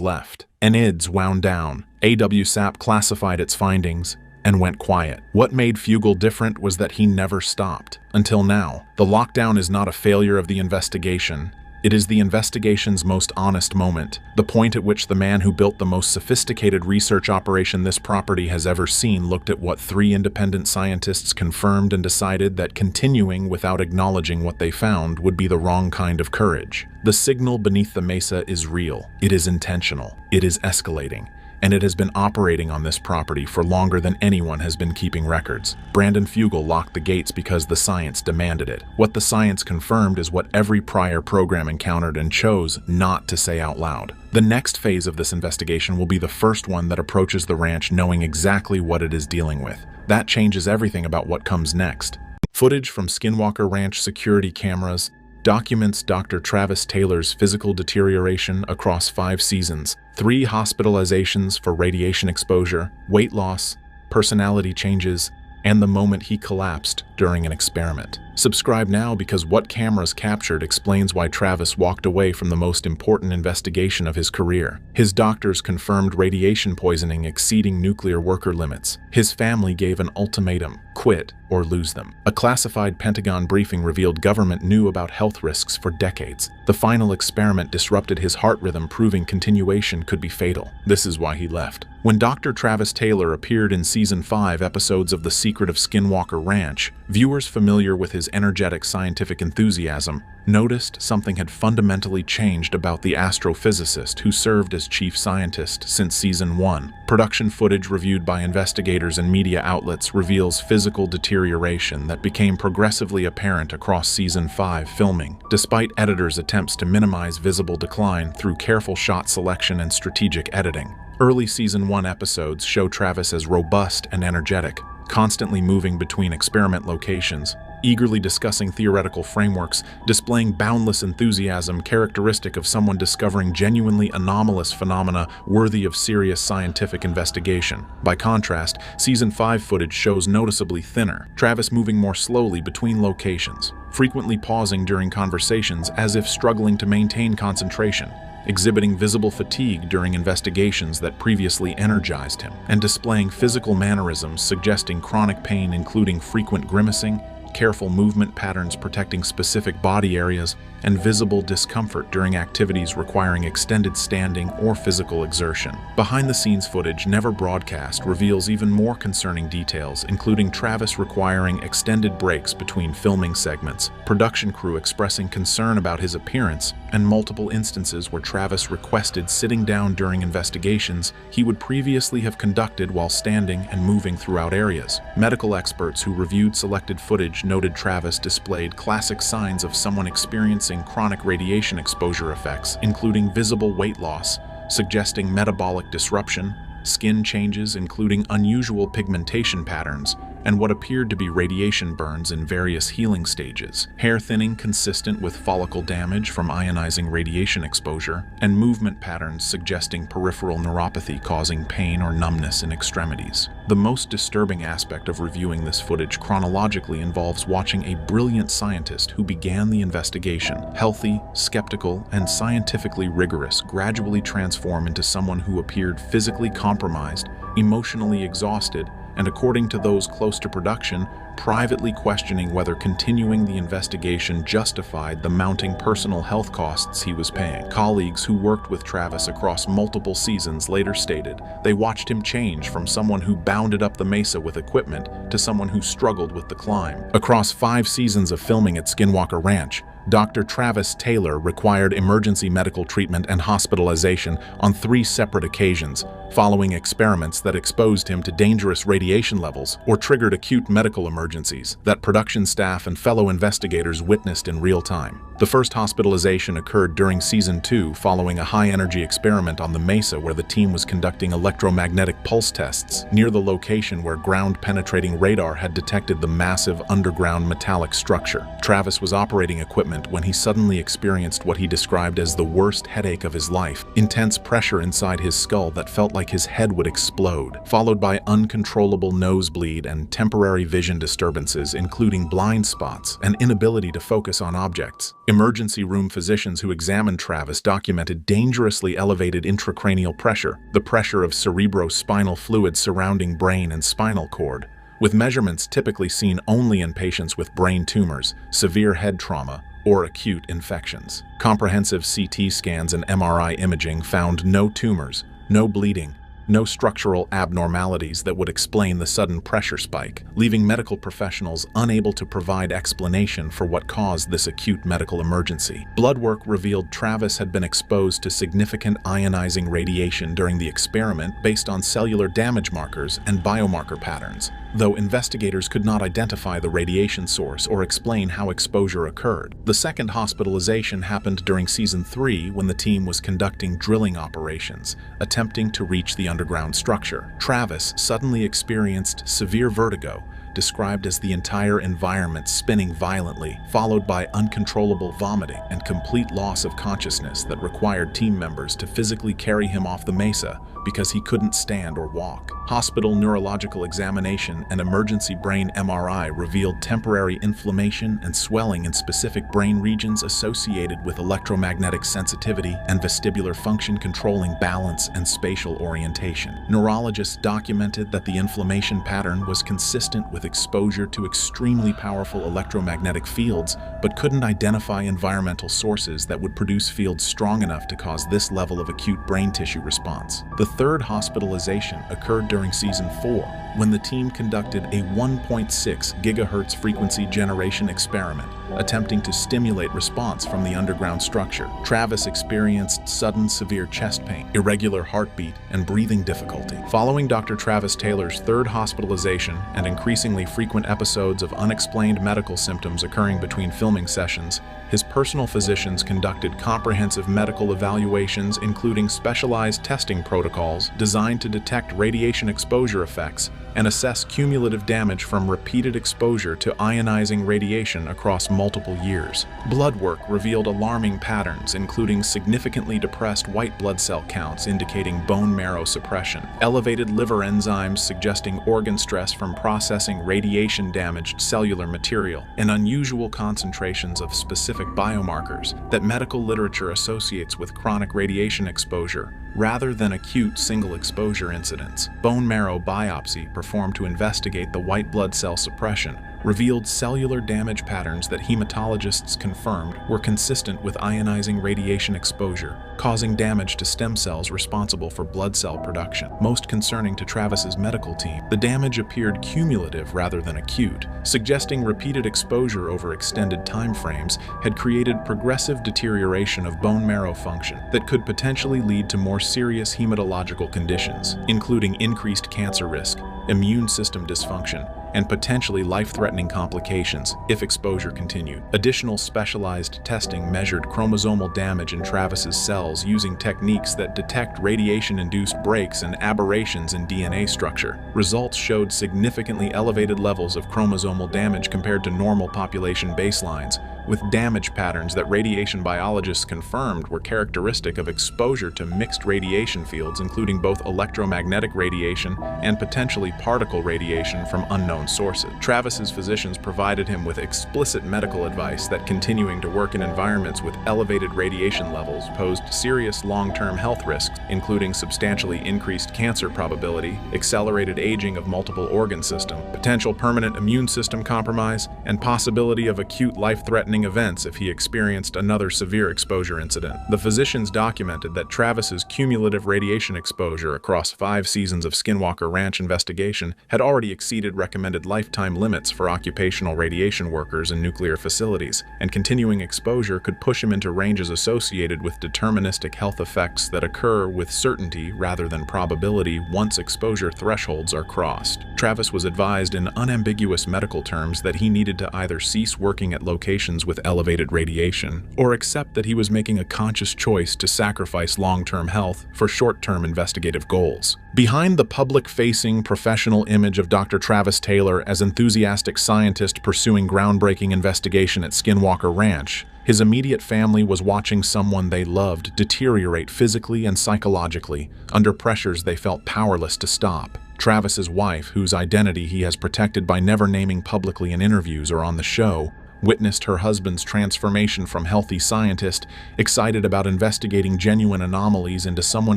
left. Unaired wound down. AWSAP classified its findings and went quiet. What made Fugal different was that he never stopped. Until now, the lockdown is not a failure of the investigation. It is the investigation's most honest moment, the point at which the man who built the most sophisticated research operation this property has ever seen looked at what 3 independent scientists confirmed and decided that continuing without acknowledging what they found would be the wrong kind of courage. The signal beneath the mesa is real, it is intentional, it is escalating, and it has been operating on this property for longer than anyone has been keeping records. Brandon Fugal locked the gates because the science demanded it. What the science confirmed is what every prior program encountered and chose not to say out loud. The next phase of this investigation will be the first one that approaches the ranch knowing exactly what it is dealing with. That changes everything about what comes next. Footage from Skinwalker Ranch security cameras documents Dr. Travis Taylor's physical deterioration across 5 seasons, 3 hospitalizations for radiation exposure, weight loss, personality changes, and the moment he collapsed during an experiment. Subscribe now because what cameras captured explains why Travis walked away from the most important investigation of his career. His doctors confirmed radiation poisoning exceeding nuclear worker limits. His family gave an ultimatum: quit or lose them. A classified Pentagon briefing revealed government knew about health risks for decades. The final experiment disrupted his heart rhythm, proving continuation could be fatal. This is why he left. When Dr. Travis Taylor appeared in Season 5 episodes of The Secret of Skinwalker Ranch, viewers familiar with his Travis's energetic scientific enthusiasm, noticed something had fundamentally changed about the astrophysicist who served as chief scientist since Season 1. Production footage reviewed by investigators and media outlets reveals physical deterioration that became progressively apparent across Season 5 filming, despite editors' attempts to minimize visible decline through careful shot selection and strategic editing. Early Season 1 episodes show Travis as robust and energetic, constantly moving between experiment locations, eagerly discussing theoretical frameworks, displaying boundless enthusiasm characteristic of someone discovering genuinely anomalous phenomena worthy of serious scientific investigation. By contrast, Season 5 footage shows noticeably thinner, Travis moving more slowly between locations, frequently pausing during conversations as if struggling to maintain concentration, exhibiting visible fatigue during investigations that previously energized him, and displaying physical mannerisms suggesting chronic pain including frequent grimacing, careful movement patterns protecting specific body areas, and visible discomfort during activities requiring extended standing or physical exertion. Behind-the-scenes footage, never broadcast, reveals even more concerning details, including Travis requiring extended breaks between filming segments, production crew expressing concern about his appearance, and multiple instances where Travis requested sitting down during investigations he would previously have conducted while standing and moving throughout areas. Medical experts who reviewed selected footage noted Travis displayed classic signs of someone experiencing chronic radiation exposure effects, including visible weight loss, suggesting metabolic disruption, skin changes including unusual pigmentation patterns, and what appeared to be radiation burns in various healing stages, hair thinning consistent with follicle damage from ionizing radiation exposure, and movement patterns suggesting peripheral neuropathy causing pain or numbness in extremities. The most disturbing aspect of reviewing this footage chronologically involves watching a brilliant scientist who began the investigation, healthy, skeptical, and scientifically rigorous, gradually transform into someone who appeared physically compromised, emotionally exhausted, and according to those close to production, privately questioning whether continuing the investigation justified the mounting personal health costs he was paying. Colleagues who worked with Travis across multiple seasons later stated they watched him change from someone who bounded up the mesa with equipment to someone who struggled with the climb. Across 5 seasons of filming at Skinwalker Ranch, Dr. Travis Taylor required emergency medical treatment and hospitalization on 3 separate occasions, following experiments that exposed him to dangerous radiation levels or triggered acute medical emergencies that production staff and fellow investigators witnessed in real time. The first hospitalization occurred during Season 2 following a high-energy experiment on the mesa where the team was conducting electromagnetic pulse tests near the location where ground-penetrating radar had detected the massive underground metallic structure. Travis was operating equipment when he suddenly experienced what he described as the worst headache of his life, intense pressure inside his skull that felt like his head would explode, followed by uncontrollable nosebleed and temporary vision disturbances, including blind spots and inability to focus on objects. Emergency room physicians who examined Travis documented dangerously elevated intracranial pressure, the pressure of cerebrospinal fluid surrounding brain and spinal cord, with measurements typically seen only in patients with brain tumors, severe head trauma, or acute infections. Comprehensive CT scans and MRI imaging found no tumors, no bleeding, no structural abnormalities that would explain the sudden pressure spike, leaving medical professionals unable to provide explanation for what caused this acute medical emergency. Blood work revealed Travis had been exposed to significant ionizing radiation during the experiment based on cellular damage markers and biomarker patterns, though investigators could not identify the radiation source or explain how exposure occurred. The second hospitalization happened during Season 3 when the team was conducting drilling operations, attempting to reach the underground structure. Travis suddenly experienced severe vertigo, described as the entire environment spinning violently, followed by uncontrollable vomiting and complete loss of consciousness that required team members to physically carry him off the mesa because he couldn't stand or walk. Hospital neurological examination and emergency brain MRI revealed temporary inflammation and swelling in specific brain regions associated with electromagnetic sensitivity and vestibular function controlling balance and spatial orientation. Neurologists documented that the inflammation pattern was consistent with exposure to extremely powerful electromagnetic fields, but couldn't identify environmental sources that would produce fields strong enough to cause this level of acute brain tissue response. The third hospitalization occurred during Season 4, when the team conducted a 1.6 gigahertz frequency generation experiment, attempting to stimulate response from the underground structure. Travis experienced sudden severe chest pain, irregular heartbeat, and breathing difficulty. Following Dr. Travis Taylor's third hospitalization and increasingly frequent episodes of unexplained medical symptoms occurring between filming sessions, his personal physicians conducted comprehensive medical evaluations, including specialized testing protocols designed to detect radiation exposure effects and assess cumulative damage from repeated exposure to ionizing radiation across multiple years. Blood work revealed alarming patterns, including significantly depressed white blood cell counts indicating bone marrow suppression, elevated liver enzymes suggesting organ stress from processing radiation-damaged cellular material, and unusual concentrations of specific biomarkers that medical literature associates with chronic radiation exposure rather than acute single-exposure incidents. Bone marrow biopsy performed to investigate the white blood cell suppression revealed cellular damage patterns that hematologists confirmed were consistent with ionizing radiation exposure, causing damage to stem cells responsible for blood cell production. Most concerning to Travis's medical team, the damage appeared cumulative rather than acute, suggesting repeated exposure over extended time frames had created progressive deterioration of bone marrow function that could potentially lead to more serious hematological conditions, including increased cancer risk, immune system dysfunction, and potentially life-threatening complications if exposure continued. Additional specialized testing measured chromosomal damage in Travis's cells using techniques that detect radiation-induced breaks and aberrations in DNA structure. Results showed significantly elevated levels of chromosomal damage compared to normal population baselines, with damage patterns that radiation biologists confirmed were characteristic of exposure to mixed radiation fields, including both electromagnetic radiation and potentially particle radiation from unknown sources. Travis's physicians provided him with explicit medical advice that continuing to work in environments with elevated radiation levels posed serious long-term health risks, including substantially increased cancer probability, accelerated aging of multiple organ systems, potential permanent immune system compromise, and possibility of acute life-threatening events if he experienced another severe exposure incident. The physicians documented that Travis's cumulative radiation exposure across 5 seasons of Skinwalker Ranch investigation had already exceeded recommended lifetime limits for occupational radiation workers in nuclear facilities, and continuing exposure could push him into ranges associated with deterministic health effects that occur with certainty rather than probability once exposure thresholds are crossed. Travis was advised in unambiguous medical terms that he needed to either cease working at locations with elevated radiation or accept that he was making a conscious choice to sacrifice long-term health for short-term investigative goals. Behind the public-facing professional image of Dr. Travis Taylor as enthusiastic scientist pursuing groundbreaking investigation at Skinwalker Ranch, his immediate family was watching someone they loved deteriorate physically and psychologically under pressures they felt powerless to stop. Travis's wife, whose identity he has protected by never naming publicly in interviews or on the show, witnessed her husband's transformation from healthy scientist, excited about investigating genuine anomalies, into someone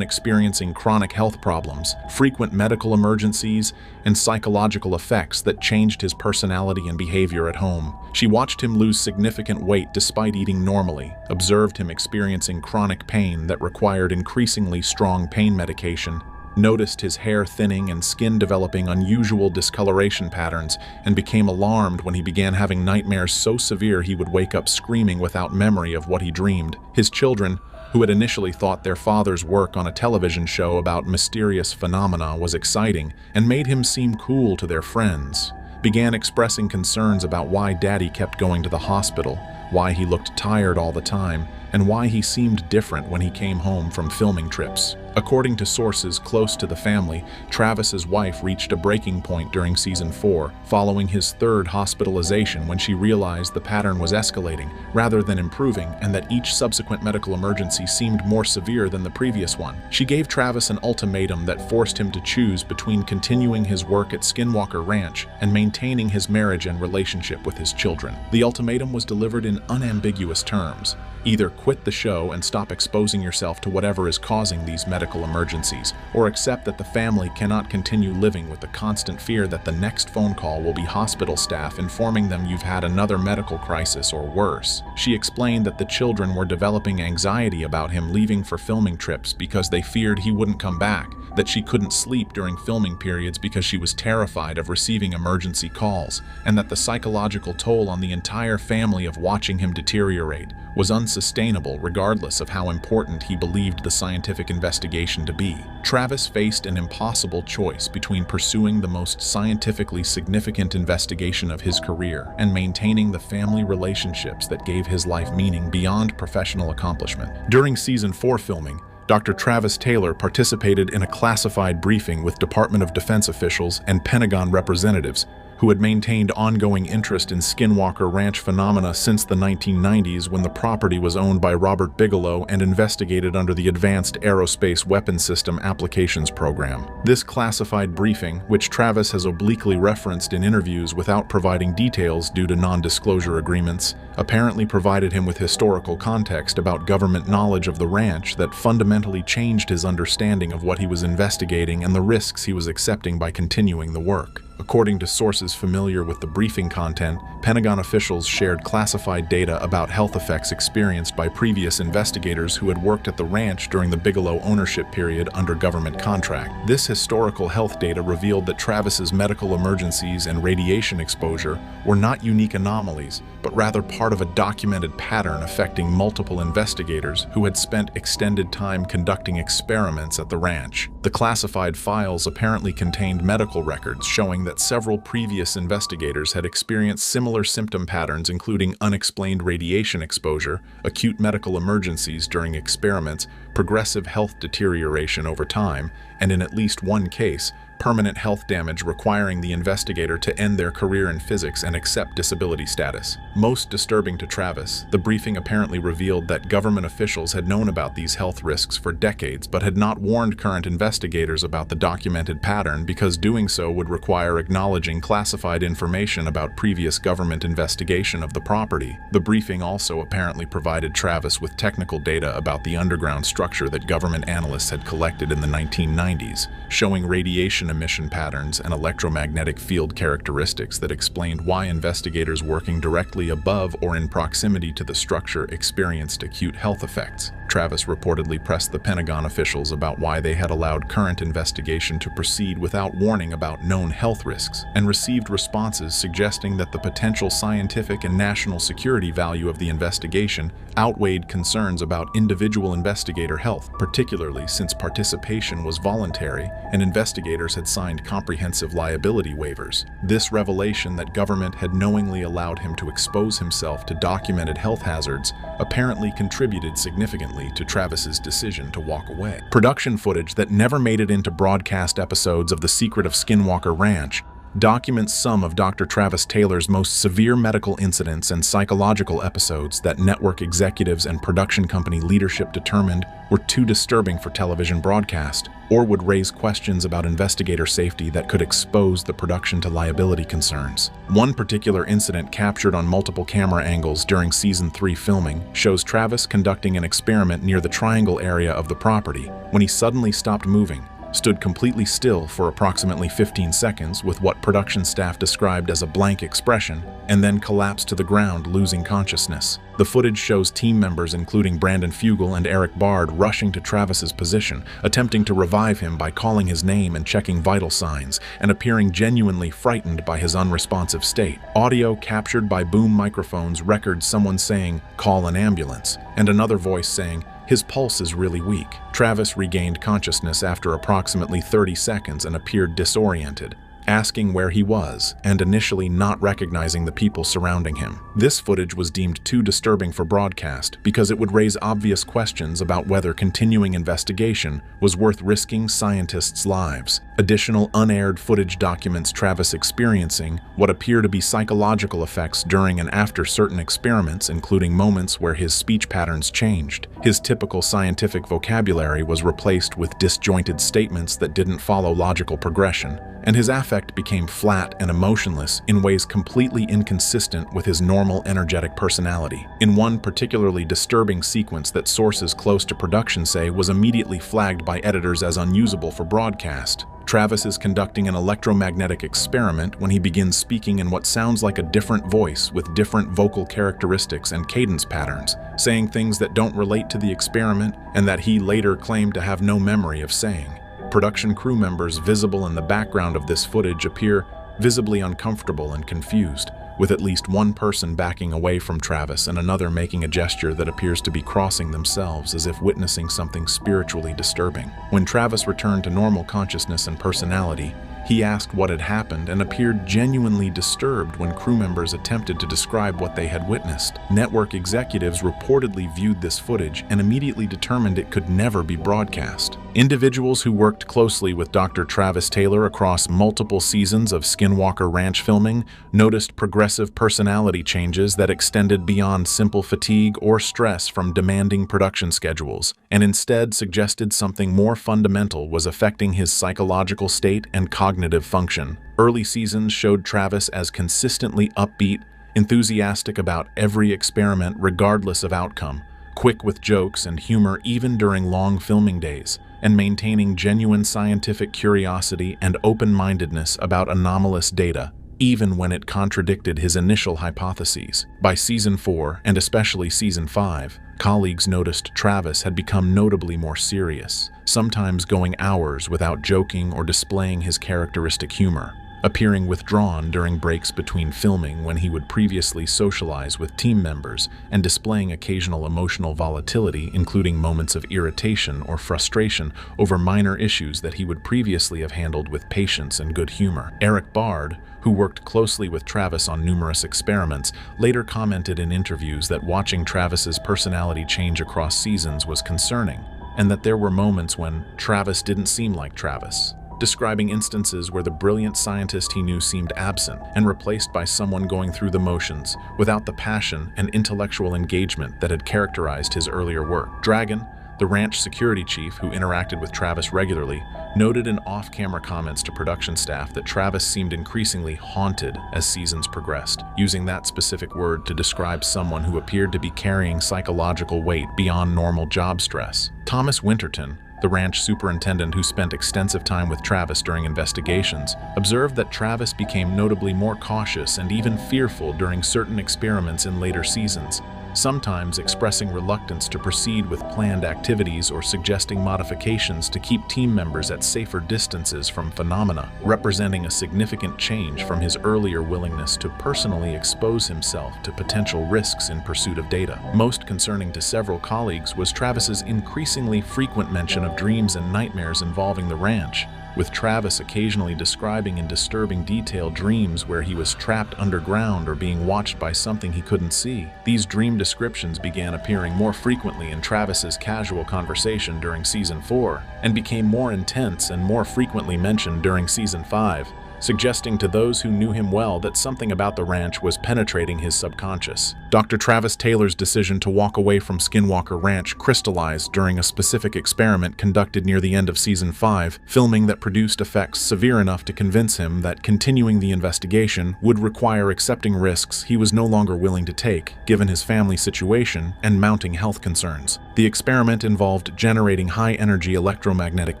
experiencing chronic health problems, frequent medical emergencies, and psychological effects that changed his personality and behavior at home. She watched him lose significant weight despite eating normally, observed him experiencing chronic pain that required increasingly strong pain medication, noticed his hair thinning and skin developing unusual discoloration patterns, and became alarmed when he began having nightmares so severe he would wake up screaming without memory of what he dreamed. His children, who had initially thought their father's work on a television show about mysterious phenomena was exciting and made him seem cool to their friends, began expressing concerns about why Daddy kept going to the hospital, why he looked tired all the time, and why he seemed different when he came home from filming trips. According to sources close to the family, Travis's wife reached a breaking point during season 4, following his third hospitalization, when she realized the pattern was escalating rather than improving, and that each subsequent medical emergency seemed more severe than the previous one. She gave Travis an ultimatum that forced him to choose between continuing his work at Skinwalker Ranch and maintaining his marriage and relationship with his children. The ultimatum was delivered in unambiguous terms: Either quit the show and stop exposing yourself to whatever is causing these medical emergencies, or accept that the family cannot continue living with the constant fear that the next phone call will be hospital staff informing them you've had another medical crisis or worse. She explained that the children were developing anxiety about him leaving for filming trips because they feared he wouldn't come back, that she couldn't sleep during filming periods because she was terrified of receiving emergency calls, and that the psychological toll on the entire family of watching him deteriorate was unsustainable regardless of how important he believed the scientific investigation to be. Travis faced an impossible choice between pursuing the most scientifically significant investigation of his career and maintaining the family relationships that gave his life meaning beyond professional accomplishment. During Season 4 filming, Dr. Travis Taylor participated in a classified briefing with Department of Defense officials and Pentagon representatives who had maintained ongoing interest in Skinwalker Ranch phenomena since the 1990s when the property was owned by Robert Bigelow and investigated under the Advanced Aerospace Weapons System Applications Program. This classified briefing, which Travis has obliquely referenced in interviews without providing details due to non-disclosure agreements, apparently provided him with historical context about government knowledge of the ranch that fundamentally changed his understanding of what he was investigating and the risks he was accepting by continuing the work. According to sources familiar with the briefing content, Pentagon officials shared classified data about health effects experienced by previous investigators who had worked at the ranch during the Bigelow ownership period under government contract. This historical health data revealed that Travis's medical emergencies and radiation exposure were not unique anomalies, but rather part of a documented pattern affecting multiple investigators who had spent extended time conducting experiments at the ranch. The classified files apparently contained medical records showing that several previous investigators had experienced similar symptom patterns, including unexplained radiation exposure, acute medical emergencies during experiments, progressive health deterioration over time, and in at least one case, permanent health damage requiring the investigator to end their career in physics and accept disability status. Most disturbing to Travis, the briefing apparently revealed that government officials had known about these health risks for decades but had not warned current investigators about the documented pattern because doing so would require acknowledging classified information about previous government investigation of the property. The briefing also apparently provided Travis with technical data about the underground structure that government analysts had collected in the 1990s, showing radiation emission patterns and electromagnetic field characteristics that explained why investigators working directly above or in proximity to the structure experienced acute health effects. Travis reportedly pressed the Pentagon officials about why they had allowed current investigation to proceed without warning about known health risks, and received responses suggesting that the potential scientific and national security value of the investigation outweighed concerns about individual investigator health, particularly since participation was voluntary and investigators had signed comprehensive liability waivers. This revelation that government had knowingly allowed him to expose himself to documented health hazards apparently contributed significantly to Travis's decision to walk away. Production footage that never made it into broadcast episodes of The Secret of Skinwalker Ranch documents some of Dr. Travis Taylor's most severe medical incidents and psychological episodes that network executives and production company leadership determined were too disturbing for television broadcast, or would raise questions about investigator safety that could expose the production to liability concerns. One particular incident captured on multiple camera angles during Season 3 filming shows Travis conducting an experiment near the triangle area of the property when he suddenly stopped moving, stood completely still for approximately 15 seconds with what production staff described as a blank expression, and then collapsed to the ground, losing consciousness. The footage shows team members including Brandon Fugal and Eric Bard rushing to Travis's position, attempting to revive him by calling his name and checking vital signs, and appearing genuinely frightened by his unresponsive state. Audio captured by boom microphones records someone saying, "Call an ambulance," and another voice saying, "His pulse is really weak." Travis regained consciousness after approximately 30 seconds and appeared disoriented, asking where he was, and initially not recognizing the people surrounding him. This footage was deemed too disturbing for broadcast because it would raise obvious questions about whether continuing investigation was worth risking scientists' lives. Additional unaired footage documents Travis experiencing what appear to be psychological effects during and after certain experiments, including moments where his speech patterns changed. His typical scientific vocabulary was replaced with disjointed statements that didn't follow logical progression, and his affect effect became flat and emotionless in ways completely inconsistent with his normal energetic personality. In one particularly disturbing sequence that sources close to production say was immediately flagged by editors as unusable for broadcast, Travis is conducting an electromagnetic experiment when he begins speaking in what sounds like a different voice with different vocal characteristics and cadence patterns, saying things that don't relate to the experiment and that he later claimed to have no memory of saying. Production crew members visible in the background of this footage appear visibly uncomfortable and confused, with at least one person backing away from Travis and another making a gesture that appears to be crossing themselves as if witnessing something spiritually disturbing. When Travis returned to normal consciousness and personality, he asked what had happened and appeared genuinely disturbed when crew members attempted to describe what they had witnessed. Network executives reportedly viewed this footage and immediately determined it could never be broadcast. Individuals who worked closely with Dr. Travis Taylor across multiple seasons of Skinwalker Ranch filming noticed progressive personality changes that extended beyond simple fatigue or stress from demanding production schedules, and instead suggested something more fundamental was affecting his psychological state and cognitive function. Early seasons showed Travis as consistently upbeat, enthusiastic about every experiment regardless of outcome, quick with jokes and humor even during long filming days, and maintaining genuine scientific curiosity and open-mindedness about anomalous data, even when it contradicted his initial hypotheses. By season 4, and especially season 5, colleagues noticed Travis had become notably more serious, sometimes going hours without joking or displaying his characteristic humor, appearing withdrawn during breaks between filming when he would previously socialize with team members, and displaying occasional emotional volatility, including moments of irritation or frustration over minor issues that he would previously have handled with patience and good humor. Eric Bard, who worked closely with Travis on numerous experiments, later commented in interviews that watching Travis's personality change across seasons was concerning, and that there were moments when Travis didn't seem like Travis, describing instances where the brilliant scientist he knew seemed absent and replaced by someone going through the motions without the passion and intellectual engagement that had characterized his earlier work. Dragon, the ranch security chief who interacted with Travis regularly, noted in off-camera comments to production staff that Travis seemed increasingly haunted as seasons progressed, using that specific word to describe someone who appeared to be carrying psychological weight beyond normal job stress. Thomas Winterton, the ranch superintendent who spent extensive time with Travis during investigations, observed that Travis became notably more cautious and even fearful during certain experiments in later seasons, sometimes expressing reluctance to proceed with planned activities or suggesting modifications to keep team members at safer distances from phenomena, representing a significant change from his earlier willingness to personally expose himself to potential risks in pursuit of data. Most concerning to several colleagues was Travis's increasingly frequent mention of dreams and nightmares involving the ranch, with Travis occasionally describing in disturbing detail dreams where he was trapped underground or being watched by something he couldn't see. These dream descriptions began appearing more frequently in Travis's casual conversation during season 4, and became more intense and more frequently mentioned during season 5, suggesting to those who knew him well that something about the ranch was penetrating his subconscious. Dr. Travis Taylor's decision to walk away from Skinwalker Ranch crystallized during a specific experiment conducted near the end of season 5, filming that produced effects severe enough to convince him that continuing the investigation would require accepting risks he was no longer willing to take, given his family situation and mounting health concerns. The experiment involved generating high-energy electromagnetic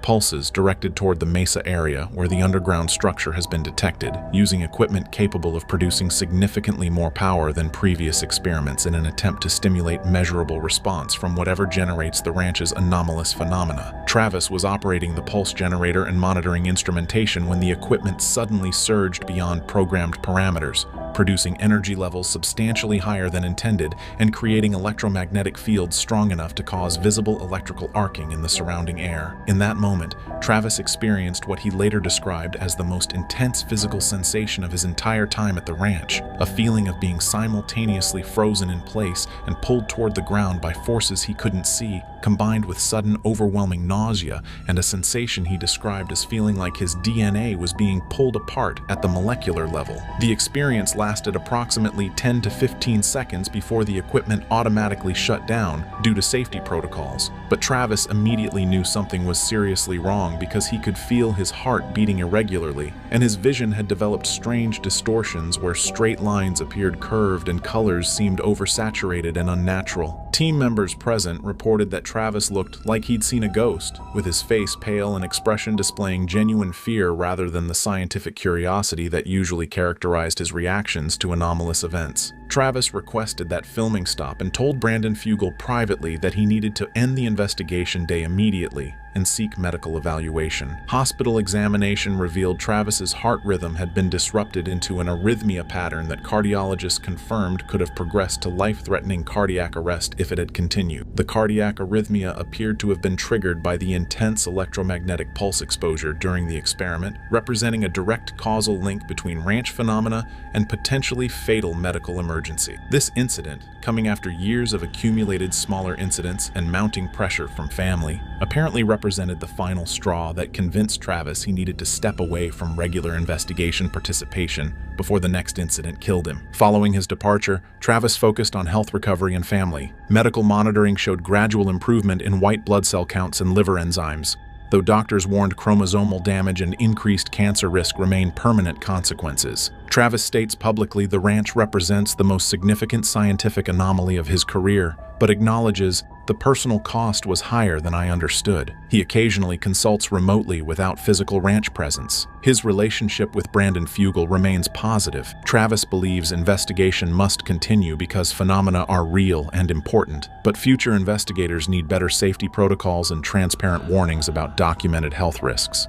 pulses directed toward the mesa area where the underground structure has been detected, using equipment capable of producing significantly more power than previous experiments in an attempt to stimulate measurable response from whatever generates the ranch's anomalous phenomena. Travis was operating the pulse generator and monitoring instrumentation when the equipment suddenly surged beyond programmed parameters, producing energy levels substantially higher than intended and creating electromagnetic fields strong enough to cause visible electrical arcing in the surrounding air. In that moment, Travis experienced what he later described as the most intense physical sensation of his entire time at the ranch, a feeling of being simultaneously frozen in place and pulled toward the ground by forces he couldn't see, combined with sudden overwhelming nausea and a sensation he described as feeling like his DNA was being pulled apart at the molecular level. The experience lasted approximately 10 to 15 seconds before the equipment automatically shut down due to safety protocols, but Travis immediately knew something was seriously wrong because he could feel his heart beating irregularly and his his vision had developed strange distortions where straight lines appeared curved and colors seemed oversaturated and unnatural. Team members present reported that Travis looked like he'd seen a ghost, with his face pale and expression displaying genuine fear rather than the scientific curiosity that usually characterized his reactions to anomalous events. Travis requested that filming stop and told Brandon Fugal privately that he needed to end the investigation day immediately and seek medical evaluation. Hospital examination revealed Travis's heart rhythm had been disrupted into an arrhythmia pattern that cardiologists confirmed could have progressed to life-threatening cardiac arrest if it had continued. The cardiac arrhythmia appeared to have been triggered by the intense electromagnetic pulse exposure during the experiment, representing a direct causal link between ranch phenomena and potentially fatal medical emergency. This incident, coming after years of accumulated smaller incidents and mounting pressure from family, apparently represented the final straw that convinced Travis he needed to step away from regular investigation participation before the next incident killed him. Following his departure, Travis focused on health recovery and family. Medical monitoring showed gradual improvement in white blood cell counts and liver enzymes, though doctors warned chromosomal damage and increased cancer risk remain permanent consequences. Travis states publicly the ranch represents the most significant scientific anomaly of his career, but acknowledges the personal cost was higher than I understood. He occasionally consults remotely without physical ranch presence. His relationship with Brandon Fugal remains positive. Travis believes investigation must continue because phenomena are real and important, but future investigators need better safety protocols and transparent warnings about documented health risks.